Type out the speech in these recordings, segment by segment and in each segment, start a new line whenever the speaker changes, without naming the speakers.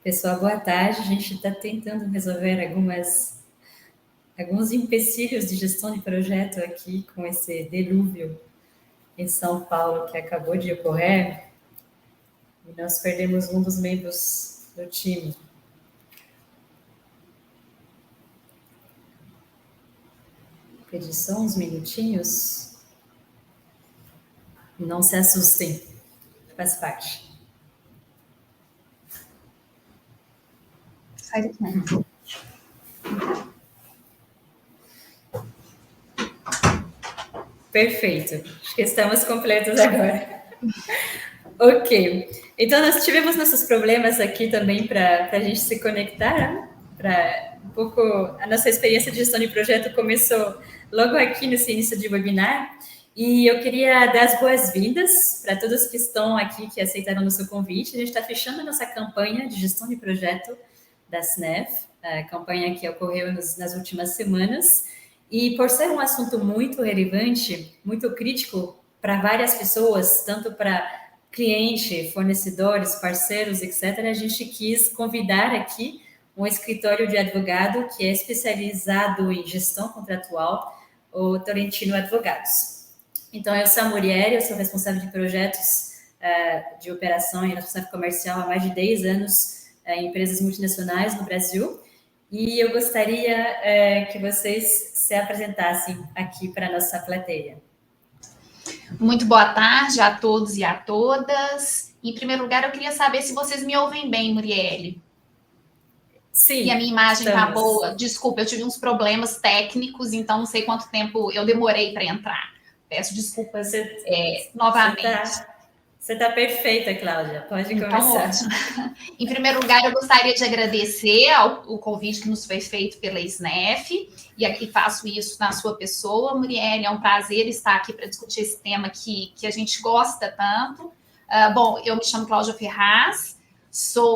Pessoal, boa tarde. A gente está tentando resolver alguns empecilhos de gestão de projeto aqui com esse dilúvio em São Paulo que acabou de ocorrer e nós perdemos um dos membros do time. Vou pedir só uns minutinhos. Não se assustem, faz parte.
Sai daqui, né?
Perfeito. Acho que estamos completos agora. Ok. Então, nós tivemos nossos problemas aqui também para a gente se conectar, né? Para um pouco... A nossa experiência de gestão de projeto começou logo aqui nesse início de webinar. E eu queria dar as boas-vindas para todos que estão aqui, que aceitaram o nosso convite. A gente está fechando a nossa campanha de gestão de projeto da SNEF, a campanha que ocorreu nas últimas semanas. E por ser um assunto muito relevante, muito crítico para várias pessoas, tanto para cliente, fornecedores, parceiros, etc., a gente quis convidar aqui um escritório de advogado que é especializado em gestão contratual, o Tolentino Advogados. Então, eu sou a Muriel, eu sou responsável de projetos de operação e responsável comercial há mais de 10 anos em empresas multinacionais no Brasil. E eu gostaria que vocês se apresentassem aqui para a nossa plateia.
Muito boa tarde a todos e a todas. Em primeiro lugar, eu queria saber se vocês me ouvem bem, Muriel.
Sim.
E a minha imagem está boa. Desculpa, eu tive uns problemas técnicos, então não sei quanto tempo eu demorei para entrar. Peço desculpas novamente.
Você está perfeita, Cláudia. Pode começar.
Ótimo. Em primeiro lugar, eu gostaria de agradecer o convite que nos foi feito pela SNEF, e aqui faço isso na sua pessoa, Muriel. É um prazer estar aqui para discutir esse tema que a gente gosta tanto. Bom, eu me chamo Cláudia Ferraz,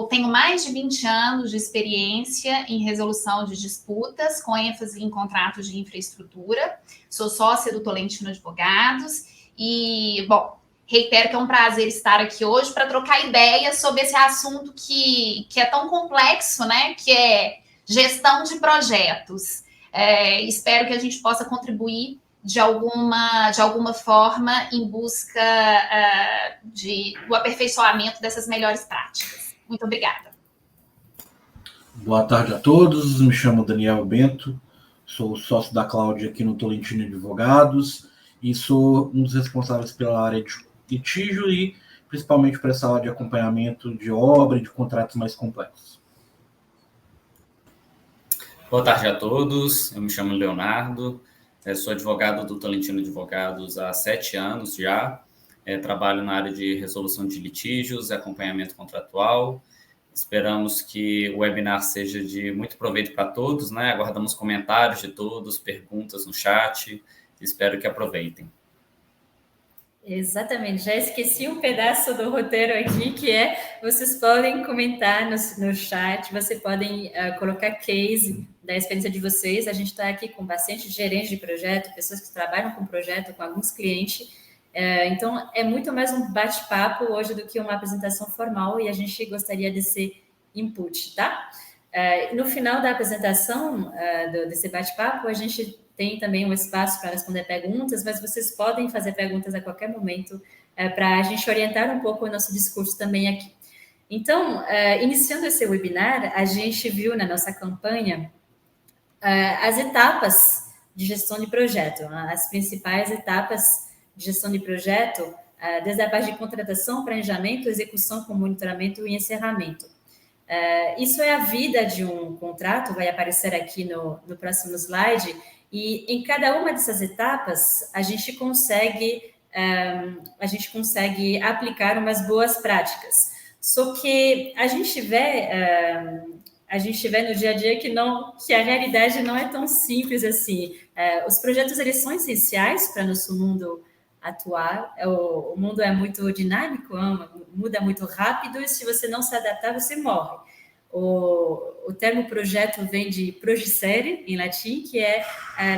tenho mais de 20 anos de experiência em resolução de disputas, com ênfase em contratos de infraestrutura. Sou sócia do Tolentino Advogados e, bom, reitero que é um prazer estar aqui hoje para trocar ideias sobre esse assunto que é tão complexo, né? Que é gestão de projetos. Espero que a gente possa contribuir de alguma forma em busca do aperfeiçoamento dessas melhores práticas. Muito obrigada.
Boa tarde a todos, me chamo Daniel Bento, sou sócio da Cláudia aqui no Tolentino Advogados e sou um dos responsáveis pela área de litígio e principalmente para essa área de acompanhamento de obra e de contratos mais complexos.
Boa tarde a todos, eu me chamo Leonardo, sou advogado do Tolentino Advogados há 7 anos já, trabalho na área de resolução de litígios e acompanhamento contratual. Esperamos que o webinar seja de muito proveito para todos, né? Aguardamos comentários de todos, perguntas no chat, espero que aproveitem.
Exatamente, já esqueci um pedaço do roteiro aqui, que vocês podem comentar no chat, vocês podem colocar case da experiência de vocês. A gente está aqui com bastante gerentes de projeto, pessoas que trabalham com projeto, com alguns clientes, então é muito mais um bate-papo hoje do que uma apresentação formal, e a gente gostaria desse input, tá? No final da apresentação desse bate-papo, a gente tem também um espaço para responder perguntas, mas vocês podem fazer perguntas a qualquer momento para a gente orientar um pouco o nosso discurso também aqui. Então, iniciando esse webinar, a gente viu na nossa campanha as etapas de gestão de projeto, as principais etapas de gestão de projeto, desde a parte de contratação, planejamento, execução com monitoramento e encerramento. Isso é a vida de um contrato, vai aparecer aqui no próximo slide, e em cada uma dessas etapas a gente consegue aplicar umas boas práticas. Só que a gente vê no dia a dia que a realidade não é tão simples assim. Os projetos, eles são essenciais para nosso mundo atual. O mundo é muito dinâmico, muda muito rápido, e se você não se adaptar, você morre. O termo projeto vem de progicere, em latim, que é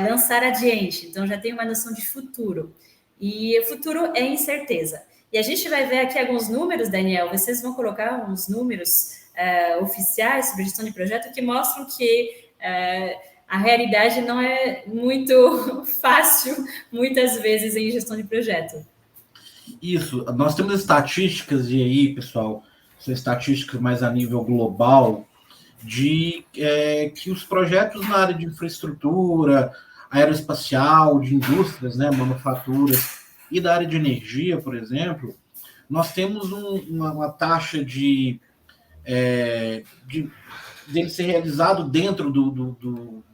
lançar adiante. Então, já tem uma noção de futuro. E o futuro é incerteza. E a gente vai ver aqui alguns números, Daniel, vocês vão colocar uns números oficiais sobre gestão de projeto que mostram que a realidade não é muito fácil, muitas vezes, em gestão de projeto.
Isso, nós temos estatísticas, e aí, pessoal, são estatísticas mais a nível global, de que os projetos na área de infraestrutura, aeroespacial, de indústrias, né, manufaturas e da área de energia, por exemplo, nós temos uma taxa de dele ser realizado dentro do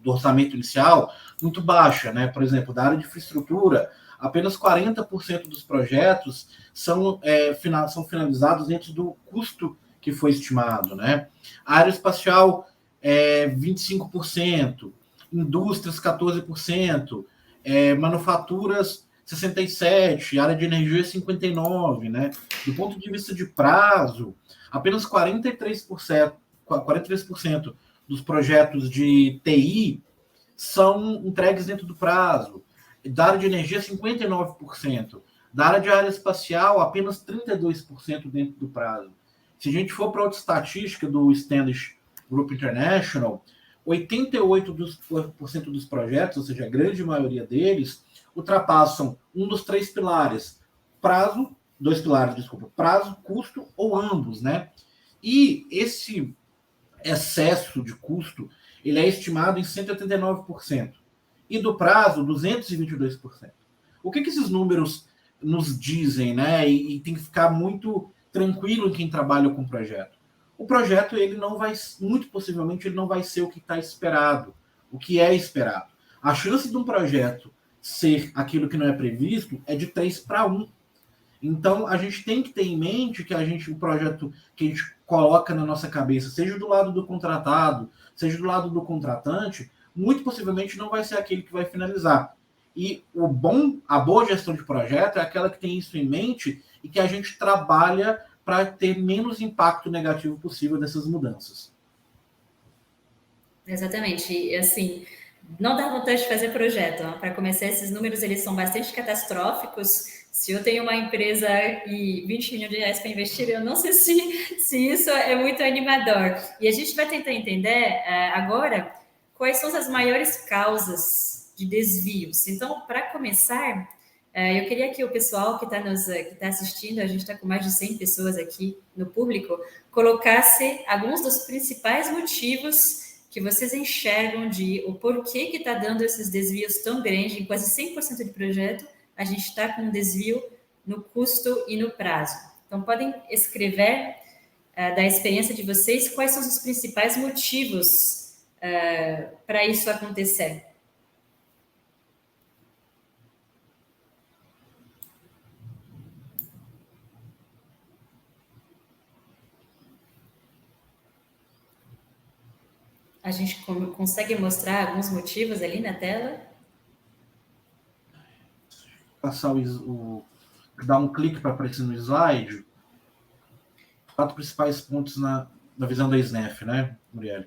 orçamento inicial muito baixa, né? Por exemplo, da área de infraestrutura, apenas 40% dos projetos são finalizados dentro do custo que foi estimado, né? A área espacial, 25%, indústrias, 14%, manufaturas, 67%, área de energia, 59%, né? Do ponto de vista de prazo, apenas 43% dos projetos de TI são entregues dentro do prazo. Da área de energia, 59%. Da área de área espacial, apenas 32% dentro do prazo. Se a gente for para outra estatística do Standish Group International, 88% dos projetos, ou seja, a grande maioria deles, ultrapassam um dos três pilares. Dois pilares, desculpa, prazo, custo ou ambos, né? E esse excesso de custo, ele é estimado em 189%. E do prazo, 222%. O que esses números nos dizem, né? E tem que ficar muito tranquilo em quem trabalha com o projeto. O projeto, ele não vai, muito possivelmente, ele não vai ser o que está esperado, o que é esperado. A chance de um projeto ser aquilo que não é previsto é de 3-1. Então, a gente tem que ter em mente que o projeto que a gente coloca na nossa cabeça, seja do lado do contratado, seja do lado do contratante, muito possivelmente não vai ser aquele que vai finalizar. E a boa gestão de projeto é aquela que tem isso em mente e que a gente trabalha para ter menos impacto negativo possível dessas mudanças.
Exatamente. E, assim, não dá vontade de fazer projeto. Para começar, esses números eles são bastante catastróficos. Se eu tenho uma empresa e 20 milhões de reais para investir, eu não sei se isso é muito animador. E a gente vai tentar entender agora quais são as maiores causas de desvios. Então, para começar, eu queria que o pessoal que está assistindo, a gente está com mais de 100 pessoas aqui no público, colocasse alguns dos principais motivos que vocês enxergam de o porquê que está dando esses desvios tão grandes, em quase 100% de projeto, a gente está com um desvio no custo e no prazo. Então, podem escrever da experiência de vocês quais são os principais motivos para isso acontecer. A gente consegue mostrar alguns motivos ali na tela?
Passar dar um clique para aparecer no slide. 4 principais pontos na visão da SNEF, né, Muriel?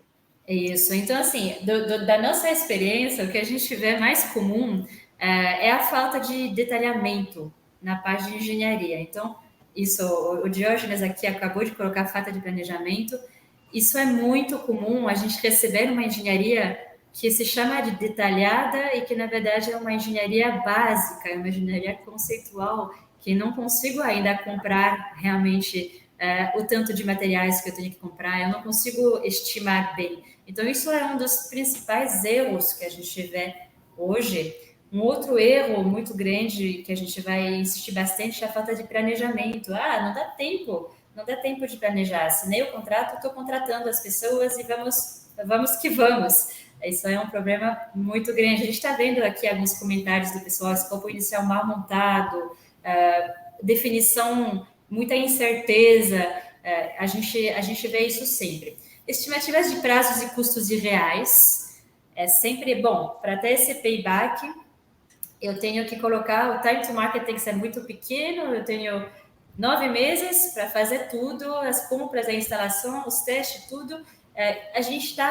Isso. Então, assim, da nossa experiência, o que a gente vê mais comum é a falta de detalhamento na parte de engenharia. Então, o Diógenes aqui acabou de colocar a falta de planejamento. Isso é muito comum, a gente receber uma engenharia que se chama de detalhada e que, na verdade, é uma engenharia básica, é uma engenharia conceitual, que não consigo ainda comprar realmente o tanto de materiais que eu tenho que comprar, eu não consigo estimar bem. Então, isso é um dos principais erros que a gente vê hoje. Um outro erro muito grande que a gente vai insistir bastante é a falta de planejamento. Não dá tempo de planejar. Assinei o contrato, estou contratando as pessoas e vamos que vamos. Isso é um problema muito grande. A gente está vendo aqui alguns comentários do pessoal, escopo inicial mal montado, definição, muita incerteza. A gente vê isso sempre. Estimativas de prazos e custos irreais. É sempre bom. Para ter esse payback, eu tenho que colocar, o time to market tem que ser muito pequeno, eu tenho 9 meses para fazer tudo, as compras, a instalação, os testes, tudo.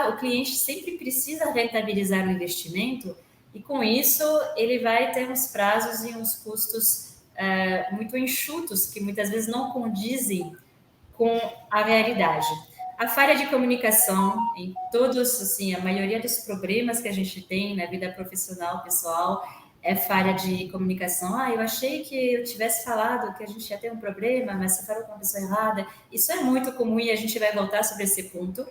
O cliente sempre precisa rentabilizar o investimento e com isso ele vai ter uns prazos e uns custos muito enxutos, que muitas vezes não condizem com a realidade. A falha de comunicação em todos, assim, a maioria dos problemas que a gente tem na vida profissional, pessoal, é falha de comunicação. Eu achei que eu tivesse falado que a gente ia ter um problema, mas você falou com a pessoa errada. Isso é muito comum e a gente vai voltar sobre esse ponto.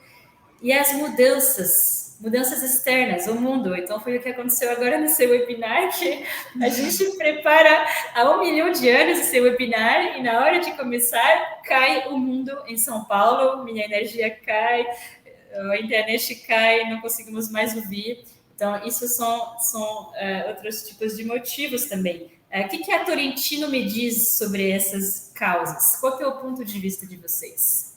E as mudanças externas, o mundo. Então, foi o que aconteceu agora no seu webinar, que a gente prepara há 1 milhão de anos o seu webinar e na hora de começar, cai o mundo em São Paulo, minha energia cai, a internet cai, não conseguimos mais ouvir. Então, isso são outros tipos de motivos também. O que a Tolentino me diz sobre essas causas? Qual que é o ponto de vista de vocês?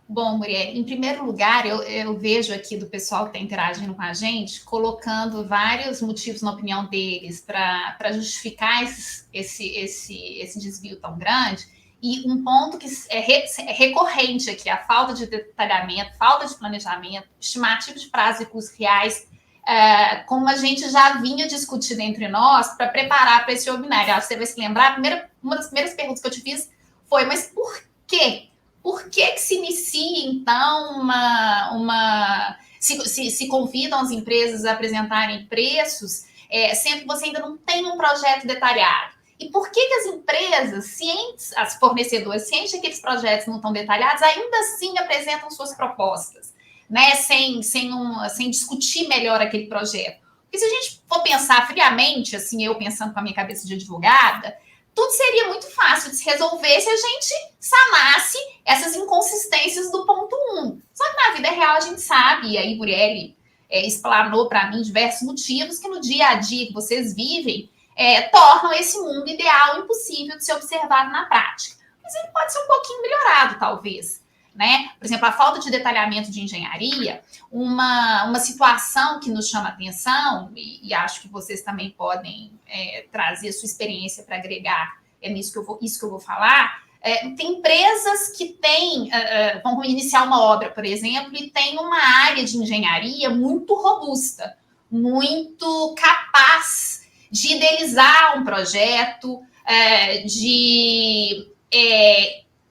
Bom, Muriel, em primeiro lugar, eu vejo aqui do pessoal que está interagindo com a gente, colocando vários motivos na opinião deles para justificar esse desvio tão grande. E um ponto que é recorrente aqui, a falta de detalhamento, falta de planejamento, estimativa de prazo e custos reais, como a gente já vinha discutindo entre nós para preparar para esse webinar. Acho que você vai se lembrar, uma das primeiras perguntas que eu te fiz foi, mas por quê? Por que se inicia, então, se convidam as empresas a apresentarem preços, sendo que você ainda não tem um projeto detalhado? E por que as empresas, cientes, as fornecedoras, cientes de que aqueles projetos não estão detalhados, ainda assim apresentam suas propostas, né? Sem discutir melhor aquele projeto? Porque se a gente for pensar friamente, assim, eu pensando com a minha cabeça de advogada, tudo seria muito fácil de se resolver se a gente sanasse essas inconsistências do ponto 1. Só que na vida real a gente sabe, e aí Muriel explanou para mim diversos motivos que no dia a dia que vocês vivem tornam esse mundo ideal impossível de ser observado na prática. Mas ele pode ser um pouquinho melhorado, talvez. Né? Por exemplo, a falta de detalhamento de engenharia, uma situação que nos chama atenção, e acho que vocês também podem trazer sua experiência para agregar isso que eu vou falar. Tem empresas que vão iniciar uma obra, por exemplo, e tem uma área de engenharia muito robusta, muito capaz de idealizar um projeto, de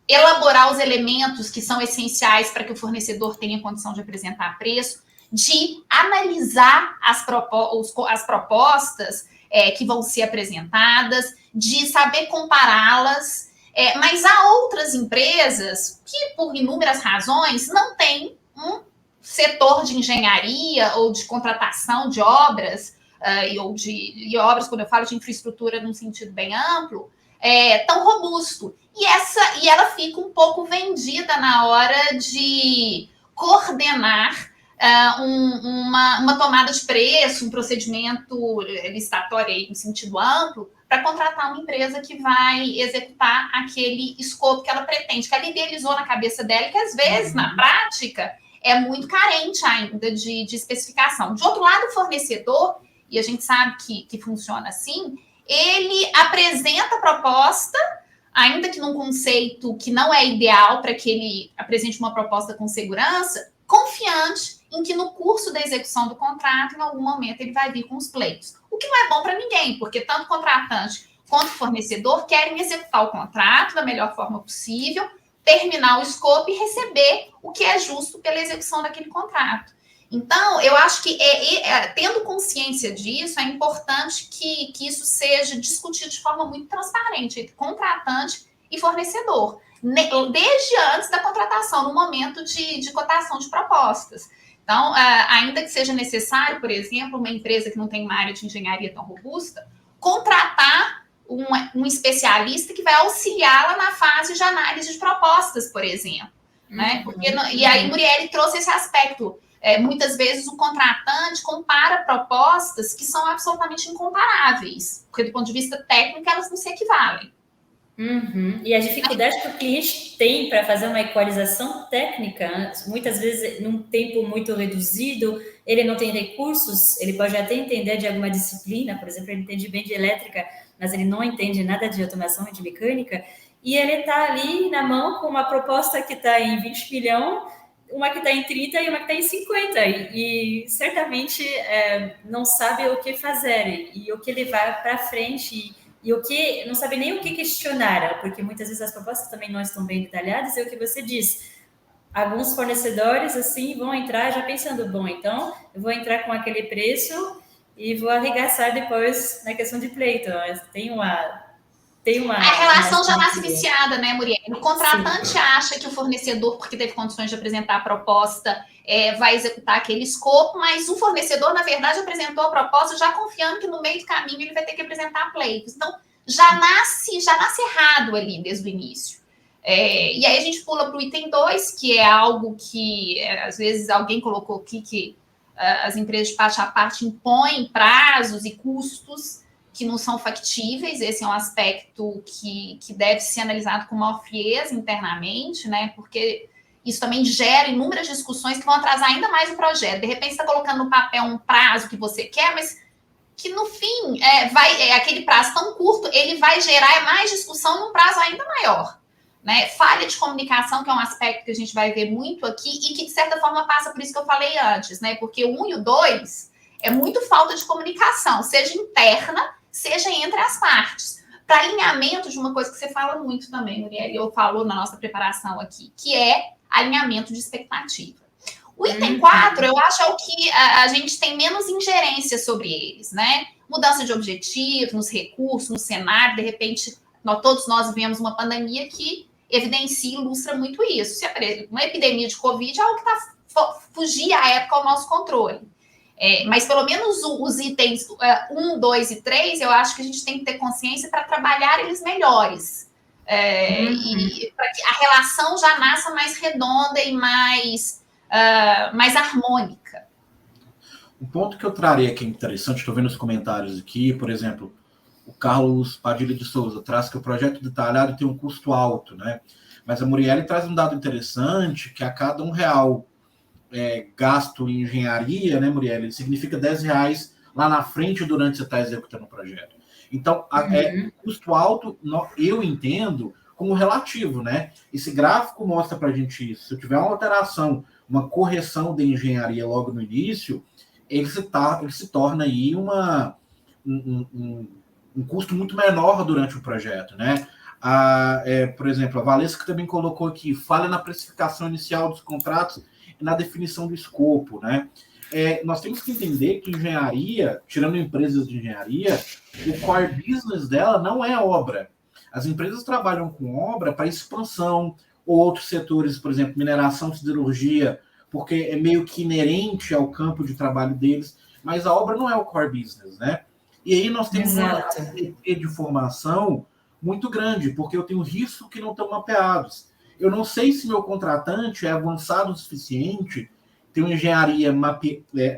elaborar os elementos que são essenciais para que o fornecedor tenha condição de apresentar preço, de analisar as propostas que vão ser apresentadas, de saber compará-las, mas há outras empresas que, por inúmeras razões, não têm um setor de engenharia ou de contratação de obras, e obras, quando eu falo de infraestrutura num sentido bem amplo, tão robusto. E ela fica um pouco vendida na hora de coordenar uma tomada de preço, um procedimento licitatório aí, em sentido amplo, para contratar uma empresa que vai executar aquele escopo que ela pretende, que ela idealizou na cabeça dela, e que às vezes, na prática, é muito carente ainda de especificação. De outro lado, o fornecedor, e a gente sabe que funciona assim, ele apresenta a proposta, ainda que num conceito que não é ideal para que ele apresente uma proposta com segurança, confiante em que no curso da execução do contrato, em algum momento, ele vai vir com os pleitos. O que não é bom para ninguém, porque tanto o contratante quanto o fornecedor querem executar o contrato da melhor forma possível, terminar o escopo e receber o que é justo pela execução daquele contrato. Então, eu acho que, tendo consciência disso, é importante que isso seja discutido de forma muito transparente entre contratante e fornecedor, desde antes da contratação, no momento de cotação de propostas. Então, ainda que seja necessário, por exemplo, uma empresa que não tem uma área de engenharia tão robusta, contratar um especialista que vai auxiliá-la na fase de análise de propostas, por exemplo. Né? E aí, Muriel trouxe esse aspecto. Muitas vezes o contratante compara propostas que são absolutamente incomparáveis, porque do ponto de vista técnico elas não se equivalem.
E a dificuldade que o cliente tem para fazer uma equalização técnica, muitas vezes num tempo muito reduzido, ele não tem recursos, ele pode até entender de alguma disciplina, por exemplo, ele entende bem de elétrica, mas ele não entende nada de automação e de mecânica, e ele está ali na mão com uma proposta que está em 20 milhões, uma que está em 30 e uma que está em 50, e certamente não sabe o que fazer e o que levar para frente, e o que não sabe nem o que questionar, porque muitas vezes as propostas também não estão bem detalhadas, é o que você diz. Alguns fornecedores, assim, vão entrar já pensando, bom, então eu vou entrar com aquele preço e vou arregaçar depois na questão de pleito. Tem uma...
A relação já nasce viciada, né, Muriel? O contratante
Sim.
acha que o fornecedor, porque teve condições de apresentar a proposta, vai executar aquele escopo, mas o fornecedor, na verdade, apresentou a proposta já confiando que no meio do caminho ele vai ter que apresentar pleitos. Então, já nasce errado ali desde o início. E aí a gente pula para o item 2, que é algo que, às vezes, alguém colocou aqui que as empresas de parte a parte impõem prazos e custos que não são factíveis. Esse é um aspecto que deve ser analisado com maior frieza internamente, né? Porque isso também gera inúmeras discussões que vão atrasar ainda mais o projeto. De repente, você está colocando no papel um prazo que você quer, mas que no fim aquele prazo tão curto, ele vai gerar mais discussão num prazo ainda maior. Né? Falha de comunicação, que é um aspecto que a gente vai ver muito aqui e que, de certa forma, passa por isso que eu falei antes, né? Porque o 1 e o 2 é muito falta de comunicação, seja interna, seja entre as partes. Para alinhamento de uma coisa que você fala muito também, Muriel, eu falo na nossa preparação aqui, que é alinhamento de expectativa. O item 4, eu acho, é o que a gente tem menos ingerência sobre eles, né? Mudança de objetivo, nos recursos, no cenário, de repente, todos nós vivemos uma pandemia que evidencia e ilustra muito isso. Se uma epidemia de Covid é algo que fugia à época ao nosso controle. Mas pelo menos os itens 1, 2 e 3, eu acho que a gente tem que ter consciência para trabalhar eles melhores. E para que a relação já nasça mais redonda e mais harmônica.
Um ponto que eu trarei aqui interessante, estou vendo os comentários aqui, por exemplo, o Carlos Padilha de Souza traz que o projeto detalhado tem um custo alto, né? Mas a Muriel traz um dado interessante, que a cada R$1 gasto em engenharia, né, Muriel, significa R$10 lá na frente durante você estar executando o projeto. Então, custo alto, eu entendo como relativo, né? Esse gráfico mostra para a gente isso. Se eu tiver uma alteração, uma correção de engenharia logo no início, ele se torna aí um custo muito menor durante o projeto, né? Por exemplo, a Valesca também colocou aqui, falha na precificação inicial dos contratos e na definição do escopo, né? Nós temos que entender que engenharia, tirando empresas de engenharia, o core business dela não é obra. As empresas trabalham com obra para expansão, ou outros setores, por exemplo, mineração, siderurgia, porque é meio que inerente ao campo de trabalho deles, mas a obra não é o core business, né? E aí nós temos uma de formação muito grande, porque eu tenho riscos que não estão mapeados. Eu não sei se meu contratante é avançado o suficiente, tem uma engenharia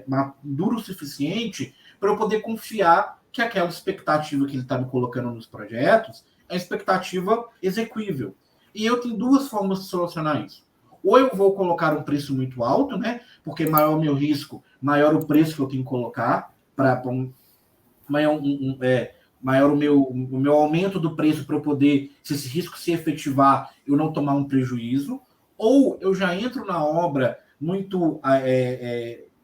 madura o suficiente para eu poder confiar que aquela expectativa que ele está me colocando nos projetos é expectativa execuível. E eu tenho duas formas de solucionar isso. Ou eu vou colocar um preço muito alto, né? Porque maior o meu risco, maior o preço que eu tenho que colocar para maior o meu aumento do preço para eu poder, se esse risco se efetivar, eu não tomar um prejuízo, ou eu já entro na obra muito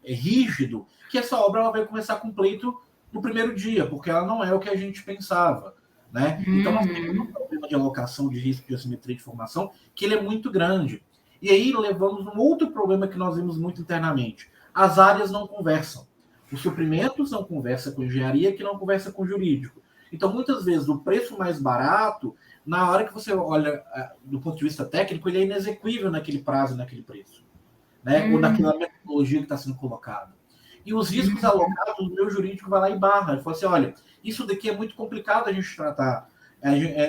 rígido, que essa obra ela vai começar com pleito no primeiro dia, porque ela não é o que a gente pensava, né? Então nós temos um problema de alocação de risco de assimetria de formação, que ele é muito grande. E aí levamos um outro problema que nós vimos muito internamente. As áreas não conversam. Os suprimentos não conversam com engenharia, que não conversa com jurídico. Então, muitas vezes, o preço mais barato, na hora que você olha do ponto de vista técnico, ele é inexequível naquele prazo, naquele preço. Né? Ou naquela metodologia que está sendo colocada. E os riscos alocados, o meu jurídico vai lá e barra. Ele fala assim, olha, isso daqui é muito complicado a gente tratar.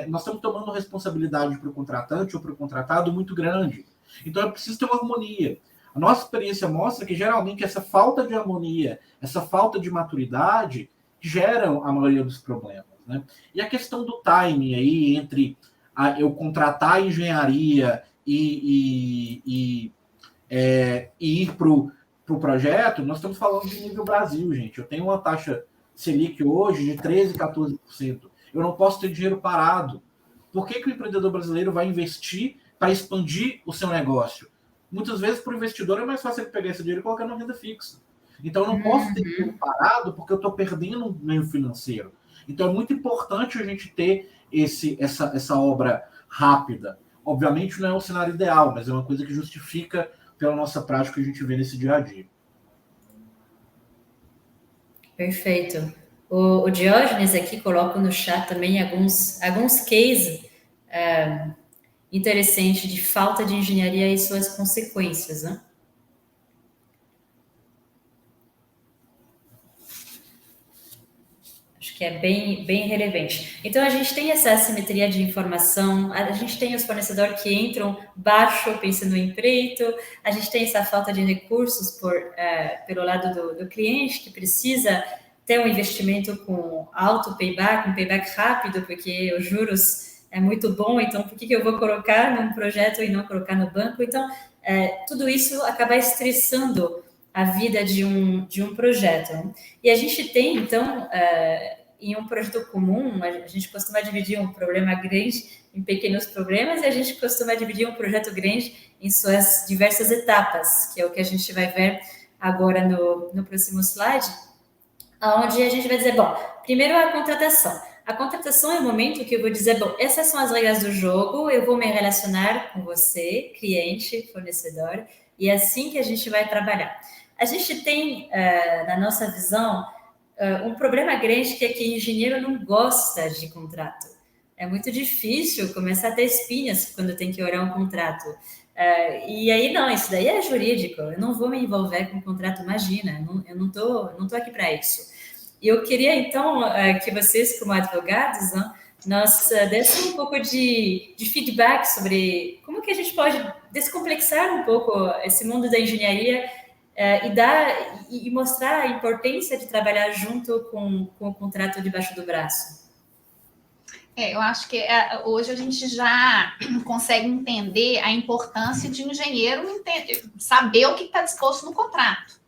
Nós estamos tomando responsabilidade para o contratante ou para o contratado muito grande. Então, é preciso ter uma harmonia. A nossa experiência mostra que, geralmente, essa falta de harmonia, essa falta de maturidade, geram a maioria dos problemas. Né? E a questão do timing aí, entre eu contratar a engenharia e ir para o projeto, nós estamos falando de nível Brasil, gente. Eu tenho uma taxa Selic hoje de 13%, 14%. Eu não posso ter dinheiro parado. Por que o empreendedor brasileiro vai investir para expandir o seu negócio? Muitas vezes, para o investidor, é mais fácil ele pegar esse dinheiro e colocar na renda fixa. Então, eu não posso ter dinheiro parado porque eu estou perdendo um meio financeiro. Então é muito importante a gente ter essa obra rápida. Obviamente não é um cenário ideal, mas é uma coisa que justifica pela nossa prática que a gente vê nesse dia a dia.
Perfeito. O Diógenes aqui coloca no chat também alguns cases interessantes de falta de engenharia e suas consequências, né? Acho que é bem relevante. Então, a gente tem essa assimetria de informação, a gente tem os fornecedores que entram baixo, pensando no empreito, a gente tem essa falta de recursos pelo lado do cliente, que precisa ter um investimento com alto payback, um payback rápido, porque os juros é muito bom, então por que eu vou colocar num projeto e não colocar no banco? Então, tudo isso acaba estressando a vida de um projeto. E a gente tem, então, em um projeto comum, a gente costuma dividir um problema grande em pequenos problemas e a gente costuma dividir um projeto grande em suas diversas etapas, que é o que a gente vai ver agora no próximo slide, onde a gente vai dizer, bom, primeiro a contratação. A contratação é o momento que eu vou dizer, bom, essas são as regras do jogo, eu vou me relacionar com você, cliente, fornecedor, e é assim que a gente vai trabalhar. A gente tem, na nossa visão, um problema grande que é que engenheiro não gosta de contrato. É muito difícil começar a ter espinhas quando tem que olhar um contrato. E aí, não, isso daí é jurídico, eu não vou me envolver com contrato, imagina, eu não tô aqui para isso. E eu queria, então, que vocês, como advogados, nós dessem um pouco de feedback sobre como que a gente pode descomplexar um pouco esse mundo da engenharia e mostrar a importância de trabalhar junto com o contrato debaixo do braço.
Eu acho que hoje a gente já consegue entender a importância de um engenheiro saber o que está disposto no contrato,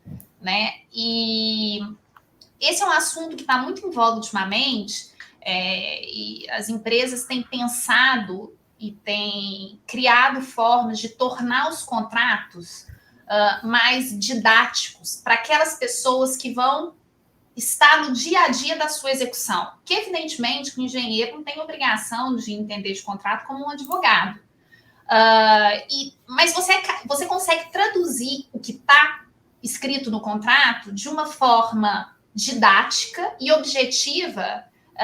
né? E esse é um assunto que está muito em voga ultimamente, e as empresas têm pensado e têm criado formas de tornar os contratos mais didáticos para aquelas pessoas que vão estar no dia a dia da sua execução. Que, evidentemente, o engenheiro não tem obrigação de entender de contrato como um advogado. Mas você consegue traduzir o que está escrito no contrato de uma forma didática e objetiva,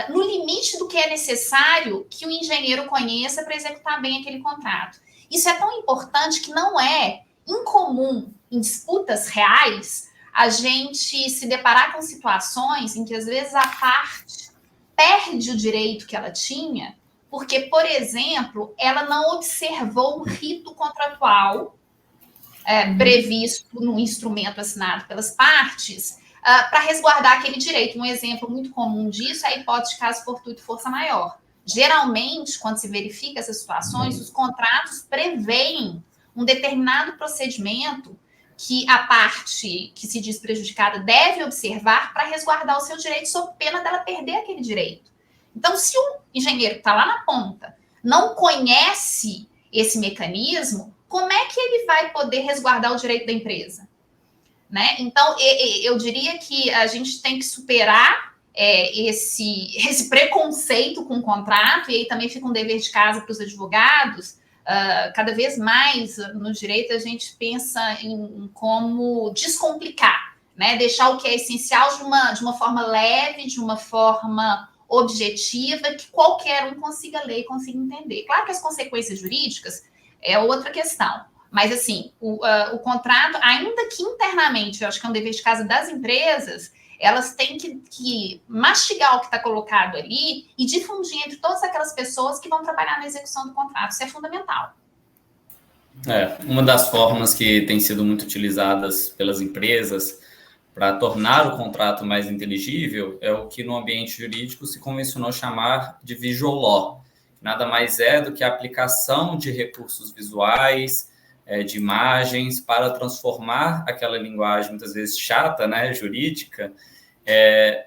no limite do que é necessário que o engenheiro conheça para executar bem aquele contrato. Isso é tão importante que não é incomum em disputas reais a gente se deparar com situações em que, às vezes, a parte perde o direito que ela tinha porque, por exemplo, ela não observou o rito contratual previsto no instrumento assinado pelas partes para resguardar aquele direito. Um exemplo muito comum disso é a hipótese de caso fortuito e força maior. Geralmente, quando se verifica essas situações, os contratos preveem um determinado procedimento que a parte que se diz prejudicada deve observar para resguardar o seu direito sob pena dela perder aquele direito. Então, se o engenheiro que está lá na ponta não conhece esse mecanismo, como é que ele vai poder resguardar o direito da empresa? Né? Então, eu diria que a gente tem que superar esse preconceito com o contrato, e aí também fica um dever de casa para os advogados. Cada vez mais no direito a gente pensa em como descomplicar, né? Deixar o que é essencial de uma forma leve, de uma forma objetiva, que qualquer um consiga ler e consiga entender. Claro que as consequências jurídicas é outra questão, mas assim, o contrato, ainda que internamente, eu acho que é um dever de casa das empresas, elas têm que mastigar o que está colocado ali e difundir entre todas aquelas pessoas que vão trabalhar na execução do contrato. Isso é fundamental.
Uma das formas que tem sido muito utilizadas pelas empresas para tornar o contrato mais inteligível é o que no ambiente jurídico se convencionou chamar de visual law. Nada mais é do que a aplicação de recursos visuais, de imagens, para transformar aquela linguagem, muitas vezes chata, né, jurídica,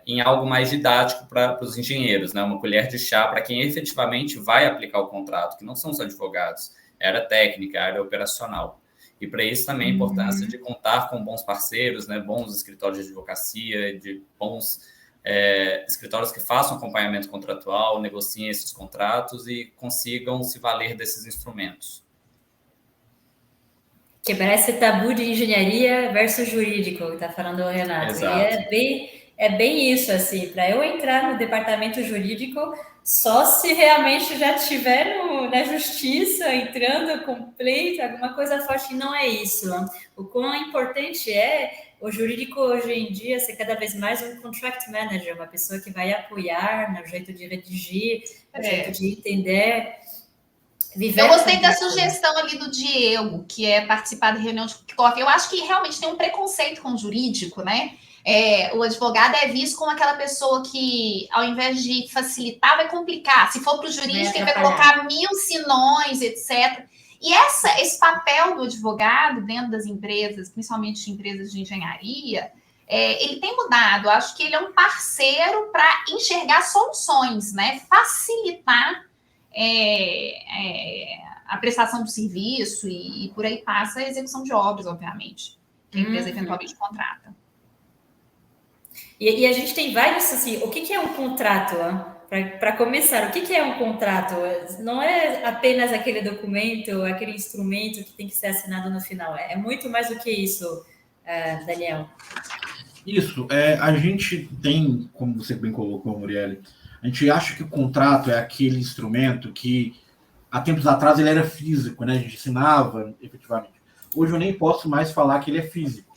em algo mais didático para os engenheiros, né? Uma colher de chá para quem efetivamente vai aplicar o contrato, que não são os advogados, área técnica, área operacional. E para isso também a importância de contar com bons parceiros, né? Bons escritórios de advocacia, de bons escritórios que façam acompanhamento contratual, negociem esses contratos e consigam se valer desses instrumentos.
Quebrar esse tabu de engenharia versus jurídico, que está falando o Renato.
Exato.
E é bem isso, assim, para eu entrar no departamento jurídico, só se realmente já estiver na justiça, entrando com pleito, alguma coisa forte, não é isso. O quão importante é o jurídico hoje em dia ser cada vez mais um contract manager, uma pessoa que vai apoiar no jeito de redigir, no jeito de entender.
Eu gostei da sugestão ali do Diego, que é participar da reunião de kickoff. Eu acho que realmente tem um preconceito com o jurídico, né? O advogado é visto como aquela pessoa que, ao invés de facilitar, vai complicar. Se for para o jurídico, ele vai colocar 1000 sinões, etc. E esse papel do advogado dentro das empresas, principalmente empresas de engenharia, ele tem mudado. Eu acho que ele é um parceiro para enxergar soluções, né? Facilitar a prestação do serviço e por aí passa a execução de obras, obviamente, que a empresa eventualmente contrata.
E a gente tem vários, assim, o que é um contrato? Para começar, o que é um contrato? Não é apenas aquele documento, aquele instrumento que tem que ser assinado no final. É muito mais do que isso, Daniel.
Isso. A gente tem, como você bem colocou, Murielle, a gente acha que o contrato é aquele instrumento que, há tempos atrás, ele era físico, né? A gente assinava, efetivamente. Hoje eu nem posso mais falar que ele é físico.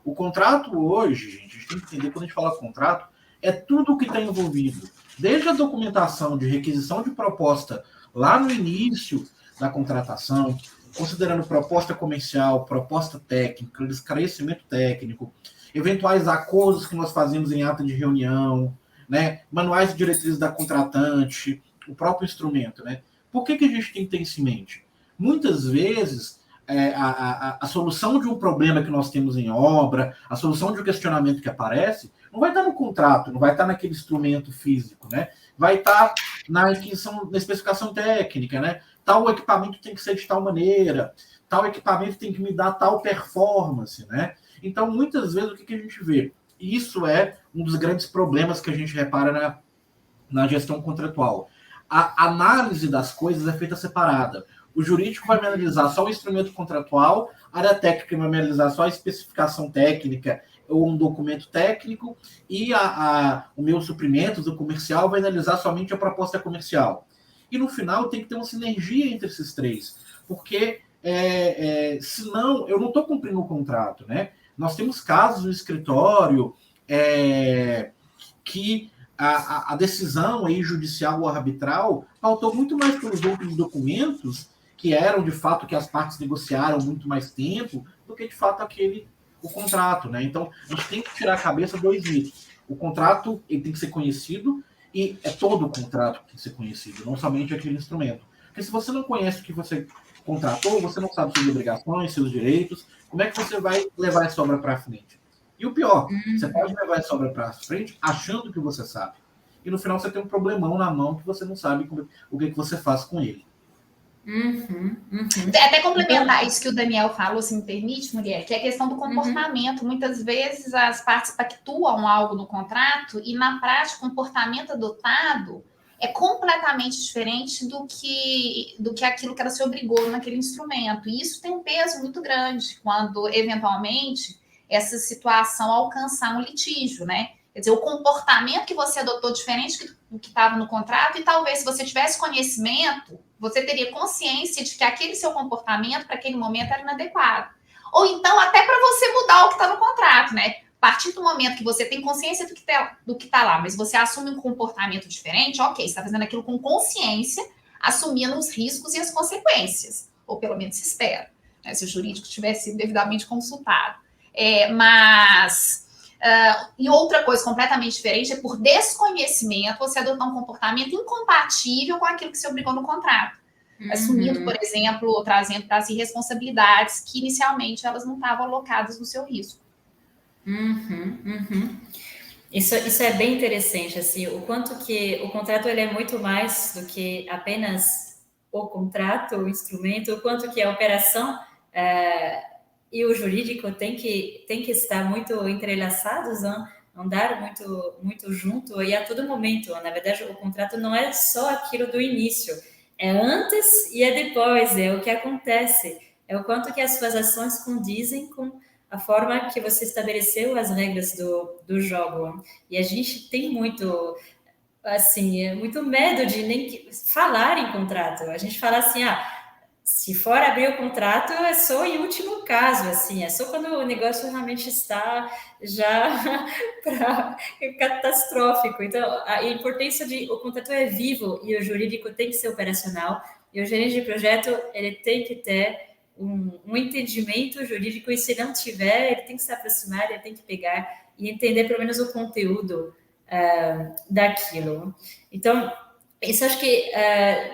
O contrato hoje, gente, a gente tem que entender, quando a gente fala contrato, é tudo o que está envolvido. Desde a documentação de requisição de proposta lá no início da contratação, considerando proposta comercial, proposta técnica, esclarecimento técnico, eventuais acordos que nós fazemos em ata de reunião, né, manuais de diretrizes da contratante, o próprio instrumento, né? Por que a gente tem que ter isso em mente? Muitas vezes, a solução de um problema que nós temos em obra, a solução de um questionamento que aparece, não vai estar no contrato, não vai estar naquele instrumento físico, né? Vai estar na especificação técnica, né? Tal equipamento tem que ser de tal maneira, tal equipamento tem que me dar tal performance, né? Então, muitas vezes, o que a gente vê? Isso é um dos grandes problemas que a gente repara na gestão contratual. A análise das coisas é feita separada. O jurídico vai me analisar só o instrumento contratual, a área técnica vai me analisar só a especificação técnica ou um documento técnico, e o meu suprimentos, o comercial, vai analisar somente a proposta comercial. E no final tem que ter uma sinergia entre esses três, porque senão eu não estou cumprindo o contrato, né? Nós temos casos no escritório que a decisão aí judicial ou arbitral pautou muito mais pelos outros documentos, que eram de fato que as partes negociaram muito mais tempo, do que de fato o contrato, né? Então, a gente tem que tirar a cabeça dois mitos. O contrato ele tem que ser conhecido, e é todo o contrato que tem que ser conhecido, não somente aquele instrumento. Porque se você não conhece o que você contratou, você não sabe suas obrigações, seus direitos, como é que você vai levar essa obra para frente? E o pior, você pode levar essa obra para frente achando que você sabe. E no final você tem um problemão na mão que você não sabe o que você faz com ele.
Até complementar isso que o Daniel falou, se me permite, mulher, que é a questão do comportamento. Muitas vezes as partes pactuam algo no contrato e, na prática, o comportamento adotado é completamente diferente do que aquilo que ela se obrigou naquele instrumento. E isso tem um peso muito grande quando, eventualmente, essa situação alcançar um litígio, né? Quer dizer, o comportamento que você adotou diferente do que estava no contrato, e talvez se você tivesse conhecimento, você teria consciência de que aquele seu comportamento para aquele momento era inadequado. Ou então, até para você mudar o que está no contrato, né? A partir do momento que você tem consciência do que está lá, mas você assume um comportamento diferente, ok, você está fazendo aquilo com consciência, assumindo os riscos e as consequências, ou pelo menos se espera, né? Se o jurídico tivesse sido devidamente consultado. E outra coisa completamente diferente é por desconhecimento você adotar um comportamento incompatível com aquilo que se obrigou no contrato. Assumindo, por exemplo, ou trazendo para si responsabilidades que inicialmente elas não estavam alocadas no seu risco.
Isso é bem interessante, assim, o quanto que o contrato ele é muito mais do que apenas o contrato, o instrumento, o quanto que a operação e o jurídico tem que estar muito entrelaçados, né? andar muito junto e a todo momento. Na verdade, o contrato não é só aquilo do início, é antes e é depois, é o que acontece, é o quanto que as suas ações condizem com a forma que você estabeleceu as regras do jogo. E a gente tem muito, assim, muito medo de nem falar em contrato. A gente fala assim, se for abrir o contrato, é só em último caso, assim, é só quando o negócio realmente está já catastrófico. Então, a importância o contrato é vivo e o jurídico tem que ser operacional, e o gerente de projeto, ele tem que ter um entendimento jurídico, e se não tiver, ele tem que se aproximar, ele tem que pegar e entender pelo menos o conteúdo daquilo. Então, isso acho que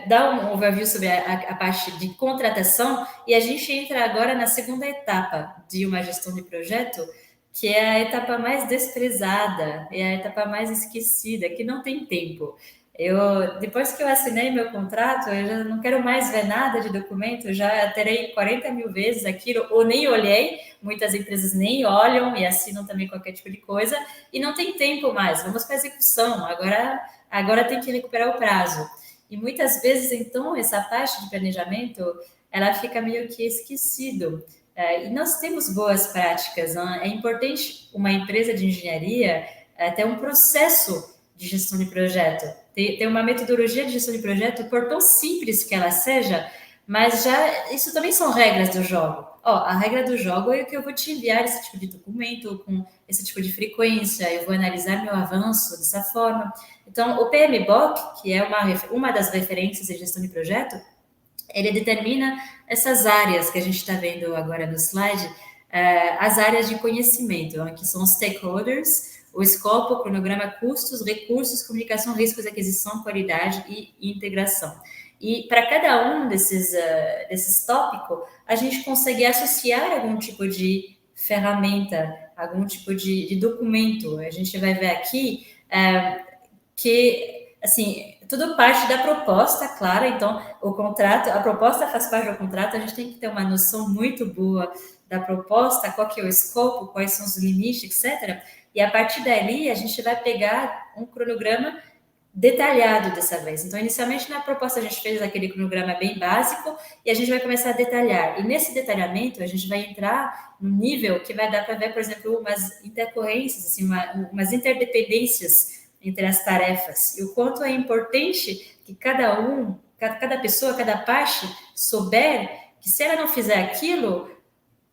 dá um overview sobre a parte de contratação, e a gente entra agora na segunda etapa de uma gestão de projeto, que é a etapa mais desprezada, é a etapa mais esquecida, que não tem tempo. Depois que eu assinei meu contrato, eu já não quero mais ver nada de documento, já terei 40 mil vezes aquilo, ou nem olhei, muitas empresas nem olham e assinam também qualquer tipo de coisa, e não tem tempo mais, vamos para a execução, agora tem que recuperar o prazo. E muitas vezes, então, essa parte de planejamento, ela fica meio que esquecido. E nós temos boas práticas, né? É importante uma empresa de engenharia ter um processo de gestão de projeto, ter uma metodologia de gestão de projeto, por tão simples que ela seja, mas isso também são regras do jogo. A regra do jogo é que eu vou te enviar esse tipo de documento com esse tipo de frequência, eu vou analisar meu avanço dessa forma. Então, o PMBOK, que é uma das referências de gestão de projeto, ele determina essas áreas que a gente está vendo agora no slide, as áreas de conhecimento, que são os stakeholders, o escopo, o cronograma, custos, recursos, comunicação, riscos, aquisição, qualidade e integração. E para cada um desses tópicos, a gente consegue associar algum tipo de ferramenta, algum tipo de documento. A gente vai ver aqui que, assim, tudo parte da proposta, claro. Então, a proposta faz parte do contrato, a gente tem que ter uma noção muito boa da proposta, qual que é o escopo, quais são os limites, etc. E a partir dali, a gente vai pegar um cronograma detalhado dessa vez. Então, inicialmente, na proposta, a gente fez aquele cronograma bem básico e a gente vai começar a detalhar. E nesse detalhamento, a gente vai entrar no nível que vai dar para ver, por exemplo, umas intercorrências, assim, umas interdependências entre as tarefas. E o quanto é importante que cada pessoa, cada parte souber que se ela não fizer aquilo,